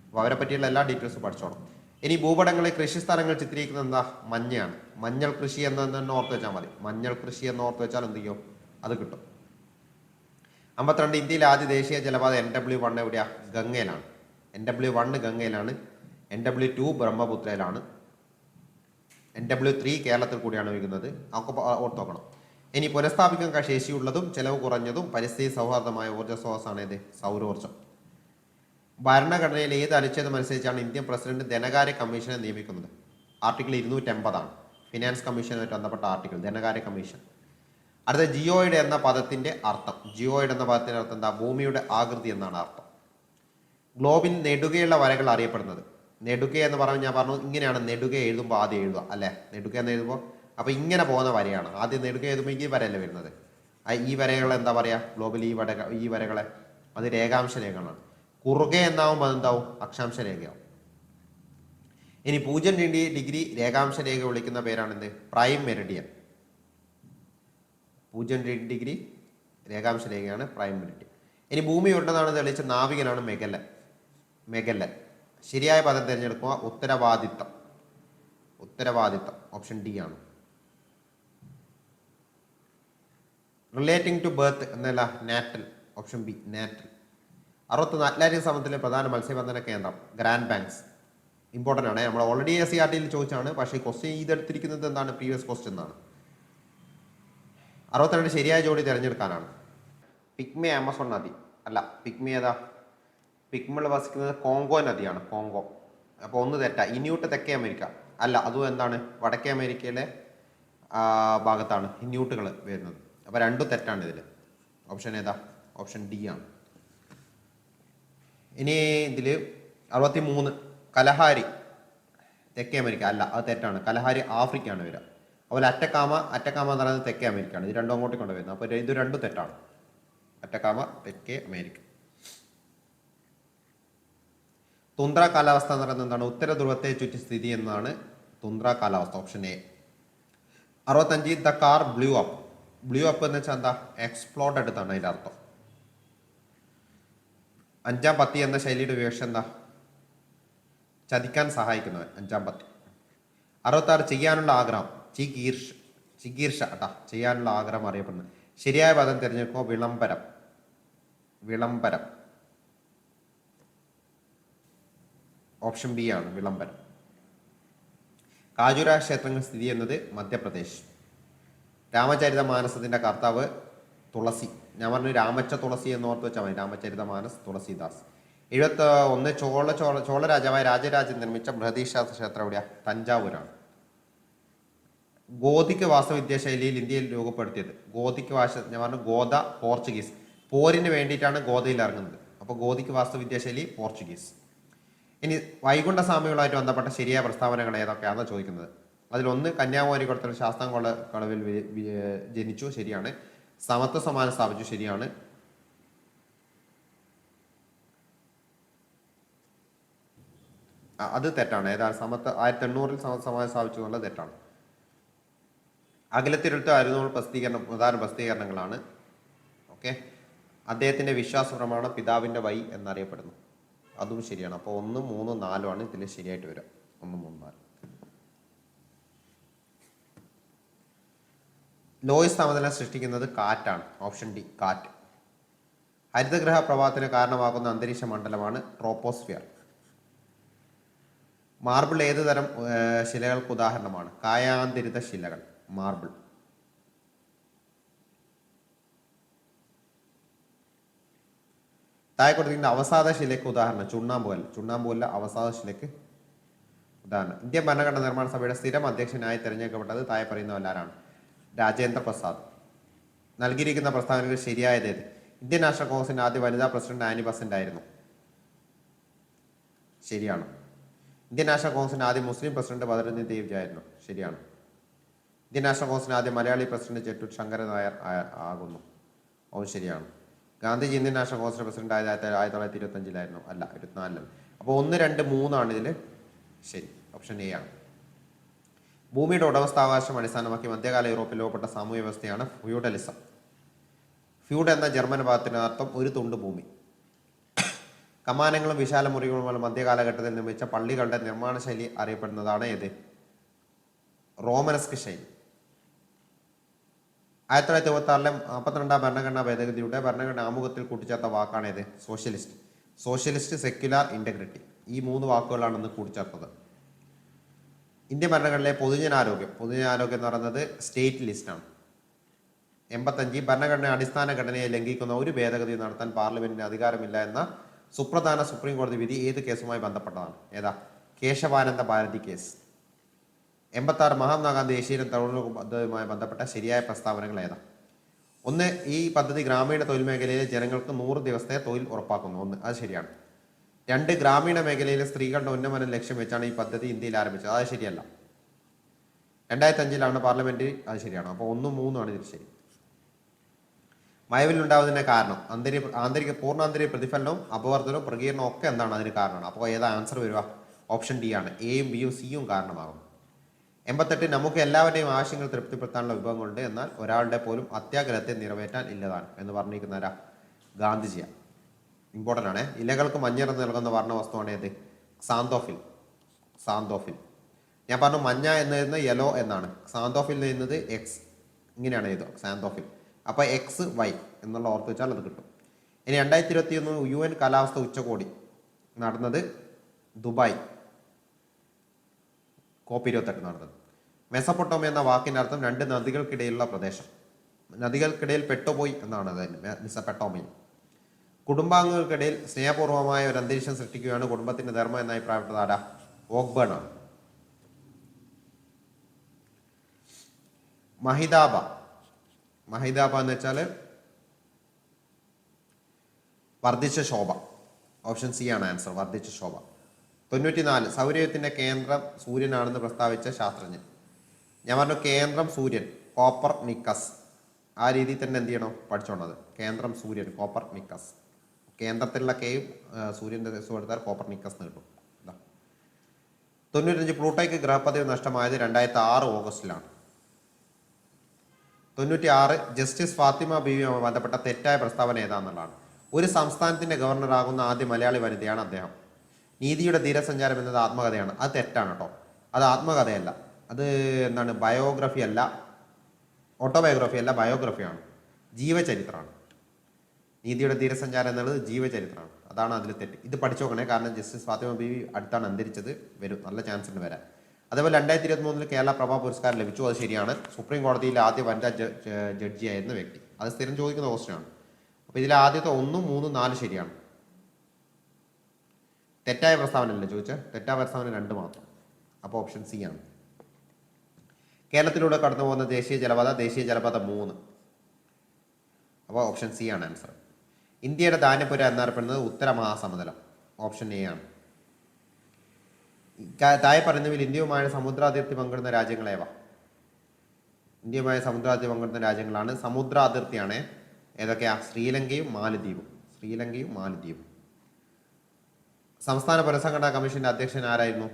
അപ്പോൾ അവരെ പറ്റിയുള്ള എല്ലാ ഡീറ്റെയിൽസും പഠിച്ചോണം. ഇനി ഭൂപടങ്ങളിൽ കൃഷി സ്ഥലങ്ങൾ ചിത്രീകരിക്കുന്നത് എന്താ? മഞ്ഞയാണ്. മഞ്ഞൾ കൃഷി എന്ന് തന്നെ ഓർത്ത് വെച്ചാൽ മതി. മഞ്ഞൾ കൃഷി എന്ന് ഓർത്ത് വെച്ചാൽ എന്ത് ചെയ്യും? അത് കിട്ടും. 52 ഇന്ത്യയിലെ ആദ്യ ദേശീയ ജലപാത NW1 എവിടെയാ? ഗംഗയിലാണ്. NW1 ഗംഗയിലാണ്. NW2 ബ്രഹ്മപുത്രയിലാണ്. NW3 കേരളത്തിൽ കൂടിയാണ് ഒഴുകുന്നത്. ഒക്കെ ഓർത്ത് നോക്കണം. ഇനി പുനഃസ്ഥാപിക്കാൻ ശേഷിയുള്ളതും ചെലവ് കുറഞ്ഞതും പരിസ്ഥിതി സൗഹാർദ്ദമായ ഊർജ്ജ സ്രോതസ്സാണ് ഇത്? സൗരോർജ്ജം. ഭരണഘടനയിൽ ഏത് അനുച്ഛേദം അനുസരിച്ചാണ് ഇന്ത്യൻ പ്രസിഡന്റ് ധനകാര്യ കമ്മീഷനെ നിയമിക്കുന്നത്? ആർട്ടിക്കിൾ 250 ആണ്. ഫിനാൻസ് കമ്മീഷനുമായിട്ട് ബന്ധപ്പെട്ട ആർട്ടിക്കിൾ, ധനകാര്യ കമ്മീഷൻ. അടുത്ത ജിയോയിഡ് എന്ന പദത്തിന്റെ അർത്ഥം. ജിയോയിഡ് എന്ന പദത്തിന്റെ അർത്ഥം എന്താ? ഭൂമിയുടെ ആകൃതി എന്നാണ് അർത്ഥം. ഗ്ലോബിൽ നെടുകയുള്ള വരകൾ അറിയപ്പെടുന്നത്. നെടുക എന്ന് പറഞ്ഞാൽ ഞാൻ പറഞ്ഞു ഇങ്ങനെയാണ്. നെടുക എഴുതുമ്പോൾ ആദ്യം എഴുതുക അല്ലേ? നെടുക എന്ന് എഴുതുമ്പോൾ അപ്പോൾ ഇങ്ങനെ പോകുന്ന വരയാണ്. ആദ്യം നെടുക എഴുതുമ്പോൾ ഈ വരയല്ലേ വരുന്നത്. ഈ വരകളെ എന്താ പറയുക? ഗ്ലോബിൽ ഈ വരകളെ അത് രേഖാംശ രേഖകളാണ്. കുറുകെ എന്നാവുമ്പോൾ അതെന്താവും? അക്ഷാംശ രേഖയാവും. ഇനി 0 രേഖാംശ രേഖ വിളിക്കുന്ന പേരാണെന്ത്? Prime Meridian. 0 രേഖാംശ രേഖയാണ് പ്രൈം മെറിഡിയൻ. ഇനി ഭൂമി ഉണ്ടെന്നാണ് തെളിയിച്ച നാവികനാണ് മെഗല്ലൻ. ശരിയായ പദം തിരഞ്ഞെടുക്കുക. ഉത്തരവാദിത്തം ഓപ്ഷൻ ഡി ആണ്. റിലേറ്റിംഗ് ടു ബർത്ത് എന്നല്ല, natal. Option B natal. 61 Atlantic സമുദ്രത്തിലെ പ്രധാന മത്സ്യബന്ധന കേന്ദ്രം? Grand banks. ഇമ്പോർട്ടൻ്റ് ആണ്. നമ്മൾ ഓൾറെഡി SCRT ചോദിച്ചാണ്. പക്ഷേ ക്വസ്റ്റ്യൻ ഇതെടുത്തിരിക്കുന്നത് എന്താണ്? പ്രീവിയസ് ക്വസ്റ്റ്യൻ എന്നാണ്. 62 ശരിയായ ജോഡി തിരഞ്ഞെടുക്കാനാണ്. പിഗ്മി ആമസോൺ നദി അല്ല. പിഗ്മി ഏതാ? പിഗ്മികൾ വസിക്കുന്നത് കോങ്കോ നദിയാണ്. കോങ്കോ. അപ്പോൾ 1 തെറ്റാ. ഇനിയൂട്ട് തെക്കേ അമേരിക്ക. അല്ല, അതും എന്താണ് വടക്കേ അമേരിക്കയിലെ ഭാഗത്താണ് ഇന്യൂട്ടുകൾ വരുന്നത്. അപ്പോൾ രണ്ടും തെറ്റാണ് ഇതിൽ. ഓപ്ഷൻ ഏതാ? ഓപ്ഷൻ ഡി ആണ്. ഇനി ഇതിൽ 63 കലഹാരി തെക്കേ അമേരിക്ക. അല്ല, അത് തെറ്റാണ്. കലഹാരി ആഫ്രിക്കയാണ് വരിക. അതുപോലെ അറ്റക്കാമ എന്ന് പറയുന്നത് തെക്കേ അമേരിക്കയാണ്. ഇത് രണ്ടും അങ്ങോട്ട് കൊണ്ടുവരുന്നത്. അപ്പോൾ ഇത് രണ്ടും തെറ്റാണ്. അറ്റക്കാമ തെക്കേ അമേരിക്ക. തുന്ദ്ര കാലാവസ്ഥ എന്ന് പറയുന്നത് എന്താണ്? ഉത്തര ധ്രുവത്തെ ചുറ്റി സ്ഥിതി എന്നതാണ് തുന്ദ്ര കാലാവസ്ഥ. Option A. 65 the car blew up. Blue up എന്ന് വെച്ചാൽ എന്താ? എക്സ്പ്ലോഡ് എടുത്താണ് അതിൻ്റെ അർത്ഥം. 5-ാം പത്തി എന്ന ശൈലിയുടെ വിവക്ഷ എന്താ? ചതിക്കാൻ സഹായിക്കുന്നവൻ. 5-ാം പത്തി. 66 ചെയ്യാനുള്ള ആഗ്രഹം. ചികീർഷ കേട്ടാ. ചെയ്യാനുള്ള ആഗ്രഹം അറിയപ്പെടുന്നത്. ശരിയായ പദം തിരഞ്ഞെടുക്കുമ്പോൾ വിളംബരം. ഓപ്ഷൻ ബി ആണ്, വിളംബരം. കാജുര ക്ഷേത്രങ്ങൾ സ്ഥിതി ചെയ്യുന്നത് മധ്യപ്രദേശ്. രാമചരിത മാനസത്തിന്റെ കർത്താവ് തുളസി. ഞാൻ പറഞ്ഞു രാമച്ച തുളസി എന്ന് ഓർത്ത് വെച്ചാൽ മതി. രാമചരിത മാനസ് തുളസിദാസ്. 71 ചോള രാജാവായ രാജരാജൻ നിർമ്മിച്ച ബൃഹദീശ്വര ക്ഷേത്രം എവിടെയാ? തഞ്ചാവൂരാണ്. ഗോതിക് വാസ്തുവിദ്യാ ശൈലിയിൽ ഇന്ത്യയിൽ രൂപപ്പെടുത്തിയത്. ഗോതിക് ഞാൻ പറഞ്ഞു ഗോദ പോർച്ചുഗീസ്. പോരിന് വേണ്ടിയിട്ടാണ് ഗോദയിൽ ഇറങ്ങുന്നത്. അപ്പോൾ ഗോതിക് വാസ്തുവിദ്യാ ശൈലി പോർച്ചുഗീസ്. ഇനി വൈകുണ്ഠ സ്വാമികളുമായിട്ട് ബന്ധപ്പെട്ട ശരിയായ പ്രസ്താവനകൾ ഏതൊക്കെയാണെന്ന് ചോദിക്കുന്നത്. അതിലൊന്ന്, കന്യാകുമാരി കൊടുത്ത ശാസ്താംകോള കളവിൽ ജനിച്ചു. ശരിയാണ്. സമത്വ സമാനം സ്ഥാപിച്ചു. ശരിയാണ്. അത് തെറ്റാണ്. ഏതാണ്? 1800 സമാനം സ്ഥാപിച്ചു എന്നുള്ളത് തെറ്റാണ്. അഖിലത്തിരുത്ത് അരുന്നൂറ് പ്രധാന പ്രസിദ്ധീകരണങ്ങളാണ്. ഓക്കെ. അദ്ദേഹത്തിന്റെ വിശ്വാസ പ്രമാണം പിതാവിന്റെ വഴി എന്നറിയപ്പെടുന്നു. അതും ശരിയാണ്. അപ്പോൾ 1, 3, 4 ആണ് ഇതിൽ ശരിയായിട്ട് വരിക. 1, 3, 4. ലോയിസ് സമതലം സൃഷ്ടിക്കുന്നത് കാറ്റാണ്. ഓപ്ഷൻ ഡി, കാറ്റ്. ഹരിതഗ്രഹ പ്രവാഹത്തിന് കാരണമാകുന്ന അന്തരീക്ഷ മണ്ഡലമാണ് ട്രോപ്പോസ്ഫിയർ. മാർബിൾ ഏത് തരം ശിലകൾക്ക് ഉദാഹരണമാണ്? കായാന്തരിത ശിലകൾ. മാർബിൾ. താഴെ കൊടുത്തിരിക്കുന്ന അവസാദ ശിലയ്ക്ക് ഉദാഹരണം ചുണ്ണാമ്പുകല്ല അവസാദ ശിലയ്ക്ക് ഉദാഹരണം. ഇന്ത്യൻ ഭരണഘടനാ നിർമ്മാണ സഭയുടെ സ്ഥിരം അധ്യക്ഷനായി തിരഞ്ഞെടുക്കപ്പെട്ടത് താഴെ പറയുന്നവരാരാണ്? രാജേന്ദ്ര പ്രസാദ്. നൽകിയിരിക്കുന്ന പ്രസ്താവനകൾ ശരിയായത് ഏത്? ഇന്ത്യൻ നാഷണൽ കോൺഗ്രസിന്റെ ആദ്യ വനിതാ പ്രസിഡന്റ് ആനി ബസന്റ് ആയിരുന്നു. ശരിയാണ്. ഇന്ത്യൻ നാഷണൽ കോൺഗ്രസിന്റെ ആദ്യ മുസ്ലിം പ്രസിഡന്റ് ബദറുദ്ദീൻ ദേവ്ജി ആയിരുന്നു. ശരിയാണ്. ഇന്ത്യൻ നാഷണൽ കോൺഗ്രസിന്റെ ആദ്യ മലയാളി പ്രസിഡന്റ് ചെട്ടൂർ ശങ്കരൻ നായർ ആകുന്നു. അതും ശരിയാണ്. Gandhiji Indian national Congress president ആയത് 1925 അല്ല, 24. അപ്പോൾ 1, 2, 3 ആണ് ഇതിൽ ശരി. ഓപ്ഷൻ എ ആണ്. ഭൂമിയുടെ ഉടമസ്ഥാവകാശം അടിസ്ഥാനമാക്കി മധ്യകാല യൂറോപ്പിൽ രൂപപ്പെട്ട സാമൂഹ്യ വ്യവസ്ഥയാണ് ഫ്യൂഡലിസം. ഫ്യൂഡ് എന്ന ജർമ്മൻ പദത്തിന്റെ അർത്ഥം ഒരു തുണ്ട് ഭൂമി. കമാനങ്ങളും വിശാല മുറികളുമുള്ള മധ്യകാലഘട്ടത്തിൽ നിർമ്മിച്ച പള്ളികളുടെ നിർമ്മാണ ശൈലി അറിയപ്പെടുന്നതാണ് ഏത്? റോമനസ്ക് ശൈലി. 1926 42-ാം ഭരണഘടനാ ഭേദഗതിയുടെ ഭരണഘടനാ ആമുഖത്തിൽ കൂട്ടിച്ചേർത്ത വാക്കാണ് ഏത്? Socialist, secular, integrity. ഈ 3 വാക്കുകളാണ് ഇന്ന് കൂട്ടിച്ചേർത്തത്. ഇന്ത്യൻ ഭരണഘടനയിലെ പൊതുജനാരോഗ്യം എന്ന് പറയുന്നത് സ്റ്റേറ്റ് ലിസ്റ്റാണ്. 85 ഭരണഘടന അടിസ്ഥാന ഘടനയെ ലംഘിക്കുന്ന ഒരു ഭേദഗതി നടത്താൻ പാർലമെന്റിന് അധികാരമില്ല എന്ന സുപ്രധാന സുപ്രീം കോടതി വിധി ഏത് കേസുമായി ബന്ധപ്പെട്ടതാണ്? ഏതാ? കേശവാനന്ദ ഭാരതി കേസ്. 86 മഹാത്മാഗാന്ധി ദേശീയ തൊഴിലുറപ്പ് പദ്ധതിയുമായി ബന്ധപ്പെട്ട ശരിയായ പ്രസ്താവനകൾ ഏതാ? 1, ഈ പദ്ധതി ഗ്രാമീണ തൊഴിൽ മേഖലയിലെ ജനങ്ങൾക്ക് 100 ദിവസത്തെ തൊഴിൽ ഉറപ്പാക്കുന്നു. 1, അത് ശരിയാണ്. 2, ഗ്രാമീണ മേഖലയിലെ സ്ത്രീകളുടെ ഉന്നമനം ലക്ഷ്യം വെച്ചാണ് ഈ പദ്ധതി ഇന്ത്യയിൽ ആരംഭിച്ചത്. അത് ശരിയല്ല. 2005 പാർലമെന്റ്. അത് ശരിയാണ്. അപ്പോൾ 1, 3 ആണ് ഇതിൽ ശരി. മഴവില്ലുണ്ടാവുന്നതിന്റെ കാരണം പൂർണ്ണാന്തരിക പ്രതിഫലനവും അപവർത്തനവും പ്രകീർണവും ഒക്കെ എന്താണ് അതിന് കാരണമാണ്? അപ്പോൾ ഏതാ ആൻസർ വരിക? ഓപ്ഷൻ ഡി ആണ്. എയും ബിയും സിയും കാരണമാകും. 88 നമുക്ക് എല്ലാവരുടെയും ആവശ്യങ്ങൾ തൃപ്തിപ്പെടുത്താനുള്ള വിഭവങ്ങളുണ്ട്, എന്നാൽ ഒരാളുടെ പോലും അത്യാഗ്രഹത്തെ നിറവേറ്റാൻ ഇല്ലതാണ് എന്ന് പറഞ്ഞിരിക്കുന്നവരാ? ഗാന്ധിജിയാണ്. ഇമ്പോർട്ടൻ്റ് ആണ്. ഇലകൾക്ക് മഞ്ഞനിറം നൽകുന്ന വർണ്ണ വസ്തുവാണ് ഏത്? സാന്തോഫിൽ. ഞാൻ പറഞ്ഞു മഞ്ഞ എന്ന് യെല്ലോ എന്നാണ്. സാന്തോഫിൽ എന്നത് എക്സ്. ഇങ്ങനെയാണ് ഇത് സാന്തോഫിൽ. അപ്പോൾ XY എന്നുള്ള ഓർത്ത് വെച്ചാൽ അത് കിട്ടും. ഇനി 2021 UN കാലാവസ്ഥ ഉച്ചകോടി നടന്നത് ദുബായ്. COP28 നടന്നത്. മെസപ്പൊട്ടോമിയ എന്ന വാക്കിൻ്റെ അർത്ഥം 2 നദികൾക്കിടയിലുള്ള പ്രദേശം. നദികൾക്കിടയിൽ പെട്ടുപോയി എന്നാണ് അതിന് മെസപ്പൊട്ടോമിയ. കുടുംബാംഗങ്ങൾക്കിടയിൽ സ്നേഹപൂർവ്വമായ ഒരു അന്തരീക്ഷം സൃഷ്ടിക്കുകയാണ് കുടുംബത്തിന്റെ ധർമ്മം എന്ന് അഭിപ്രായപ്പെട്ടത് ആരാ? വോക്ബേൺ ആണ്. മഹിതാബ. മഹിതാബ എന്ന് വെച്ചാൽ വർദ്ധിച്ച ശോഭ. ഓപ്ഷൻ സി ആണ് ആൻസർ, വർദ്ധിച്ച ശോഭ. 94 സൗരയൂഥത്തിന്റെ കേന്ദ്രം സൂര്യനാണെന്ന് പ്രസ്താവിച്ച ശാസ്ത്രജ്ഞൻ. ഞാൻ പറഞ്ഞു കേന്ദ്രം സൂര്യൻ, കോപ്പർ നിക്കസ്. ആ രീതിയിൽ തന്നെ എന്ത് ചെയ്യണം, പഠിച്ചോണ്ടത്. കേന്ദ്രം സൂര്യൻ, കോപ്പർ നിക്കസ്. കേന്ദ്രത്തിലുള്ള കെയും സൂര്യൻ്റെ ദിവസം എടുത്താൽ കോപ്പർ നിക്കസ് എന്ന് കിട്ടും. 95 പ്ലൂട്ടോയ്ക്ക് ഗ്രഹപദവി നഷ്ടമായത് 2006 ഓഗസ്റ്റിലാണ്. 96 ജസ്റ്റിസ് ഫാത്തിമ ബീവിയുമായി ബന്ധപ്പെട്ട തെറ്റായ പ്രസ്താവന ഏതാണെന്നുള്ളതാണ്. ഒരു സംസ്ഥാനത്തിന്റെ ഗവർണറാകുന്ന ആദ്യ മലയാളി വനിതയാണ് അദ്ദേഹം. നീതിയുടെ ധീരസഞ്ചാരം എന്നത് ആത്മകഥയാണ്. അത് തെറ്റാണ് കേട്ടോ. അത് ആത്മകഥയല്ല, അത് എന്താണ്, ബയോഗ്രഫി അല്ല, ഓട്ടോബയോഗ്രഫി അല്ല, ബയോഗ്രഫിയാണ്, ജീവചരിത്രമാണ്. നീതിയുടെ ധീരസഞ്ചാരം എന്നുള്ളത് ജീവചരിത്രമാണ്. അതാണ് അതിൽ തെറ്റ്. ഇത് പഠിച്ചു നോക്കണേ, കാരണം ജസ്റ്റിസ് ഫാത്തിമ ബീവി അടുത്താണ് അന്തരിച്ചത്, വരും, നല്ല ചാൻസ് ഉണ്ട് വരാൻ. അതേപോലെ 2023 കേരള പ്രഭാ പുരസ്കാരം ലഭിച്ചു, അത് ശരിയാണ്. സുപ്രീം കോടതിയിലെ ആദ്യ വനിതാ ജഡ്ജിയായിരുന്ന വ്യക്തി. അത് സ്ഥിരം ചോദിക്കുന്ന ക്വസ്റ്റ്യനാണ്. അപ്പോൾ ഇതിൽ ആദ്യത്തെ 1, 3, 4 ശരിയാണ്. തെറ്റായ പ്രസ്താവന അല്ലേ ചോദിച്ചാൽ, തെറ്റായ പ്രസ്താവന 2 മാത്രം. അപ്പോൾ ഓപ്ഷൻ സി ആണ്. കേരളത്തിലൂടെ കടന്നു പോകുന്ന ദേശീയ ജലപാത 3. അപ്പോൾ ഓപ്ഷൻ സി ആണ് ആൻസർ. ഇന്ത്യയുടെ ധാന്യപുര എന്നറിയപ്പെടുന്നത് ഉത്തര മഹാസമതലം. ഓപ്ഷൻ എ ആണ്. താഴെ പറയുന്നവയിൽ ഇന്ത്യയുമായി സമുദ്രാതിർത്തി പങ്കിടുന്ന രാജ്യങ്ങളേവ? ഇന്ത്യയുമായി സമുദ്രാതിർത്തി പങ്കിടുന്ന രാജ്യങ്ങളാണ്, സമുദ്രാതിർത്തിയാണ്. ഏതൊക്കെയാ? ശ്രീലങ്കയും മാലദ്വീപും. സംസ്ഥാന പുനഃസംഘടനാ കമ്മീഷന്റെ അധ്യക്ഷൻ ആരായിരുന്നു?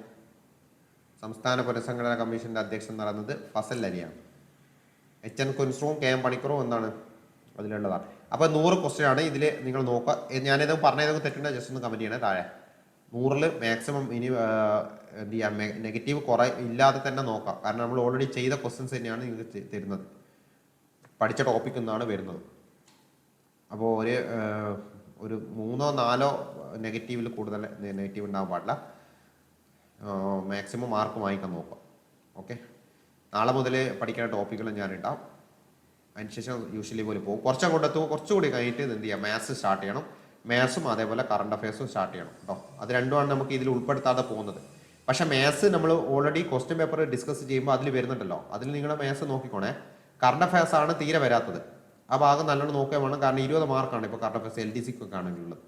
സംസ്ഥാന പുനഃസംഘടനാ കമ്മീഷന്റെ അധ്യക്ഷൻ എന്ന് പറയുന്നത് ഫസൽ അലിയാണ്. HN കുൻസ്രുവും KM പണിക്കറും എന്താണ് അതിലുള്ളതാണ്. അപ്പോൾ 100 ക്വസ്റ്റ്യൻ ആണ് ഇതിൽ. നിങ്ങൾ നോക്കുക, ഞാനിത് പറഞ്ഞതൊക്കെ തെറ്റുണ്ടെങ്കിൽ ജസ്റ്റ് ഒന്ന് കമൻറ്റ് ചെയ്യണേ താഴെ. 100 മാക്സിമം ഇനി എന്ത് ചെയ്യാം, നെഗറ്റീവ് കുറേ ഇല്ലാതെ തന്നെ നോക്കാം. കാരണം നമ്മൾ ഓൾറെഡി ചെയ്ത ക്വസ്റ്റ്യൻസ് തന്നെയാണ് നിങ്ങൾക്ക് തരുന്നത്, പഠിച്ച ടോപ്പിക് നിന്നാണ് വരുന്നത്. അപ്പോൾ ഒരു 3 or 4 നെഗറ്റീവിൽ കൂടുതൽ നെഗറ്റീവ് ഉണ്ടാകാൻ പാടില്ല. മാക്സിമം മാർക്ക് വാങ്ങിക്കാൻ നോക്കാം. ഓക്കെ, നാളെ മുതൽ പഠിക്കുന്ന ടോപ്പിക്കുകൾ ഞാനിടാം. അതിനുശേഷം യൂഷ്വലി പോലെ പോകും. കുറച്ചുകൂടി കഴിഞ്ഞിട്ട് എന്ത് ചെയ്യാം, മാത്സ് സ്റ്റാർട്ട് ചെയ്യണം. മാത്സും അതേപോലെ കറണ്ട് അഫയേഴ്സും സ്റ്റാർട്ട് ചെയ്യണം കേട്ടോ. അത് രണ്ടുമാണ് നമുക്ക് ഇതിൽ ഉൾപ്പെടുത്താതെ പോകുന്നത്. പക്ഷേ മാത്സ് നമ്മൾ ഓൾറെഡി ക്വസ്റ്റ്യൻ പേപ്പർ ഡിസ്കസ് ചെയ്യുമ്പോൾ അതിൽ വരുന്നുണ്ടല്ലോ, അതിൽ നിങ്ങളുടെ മാത്സ് നോക്കിക്കോണേ. കറണ്ട് അഫയേഴ്സ് ആണ് തീരെ വരാത്തത്. ആ ഭാഗം നല്ലോണം നോക്കാൻ വേണം. കാരണം 20 മാർക്കാണ് ഇപ്പോൾ കറണ്ട് അഫയേഴ്സ് LDCക്കൊക്കെ ആണെങ്കിലുള്ളത്.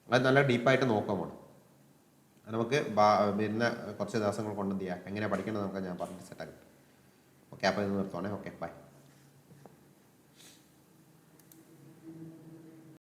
അത് നല്ല ഡീപ്പായിട്ട് നോക്കാൻ വേണം. നമുക്ക് വരുന്ന കുറച്ച് ദിവസങ്ങൾ കൊണ്ട് എന്ത് ചെയ്യാം, എങ്ങനെ പഠിക്കേണ്ടത് നമുക്ക് ഞാൻ പറഞ്ഞ് സെറ്റാക്കി. ഓക്കെ, അപ്പോൾ ഇത് നിർത്തുവാണേ. Okay, by.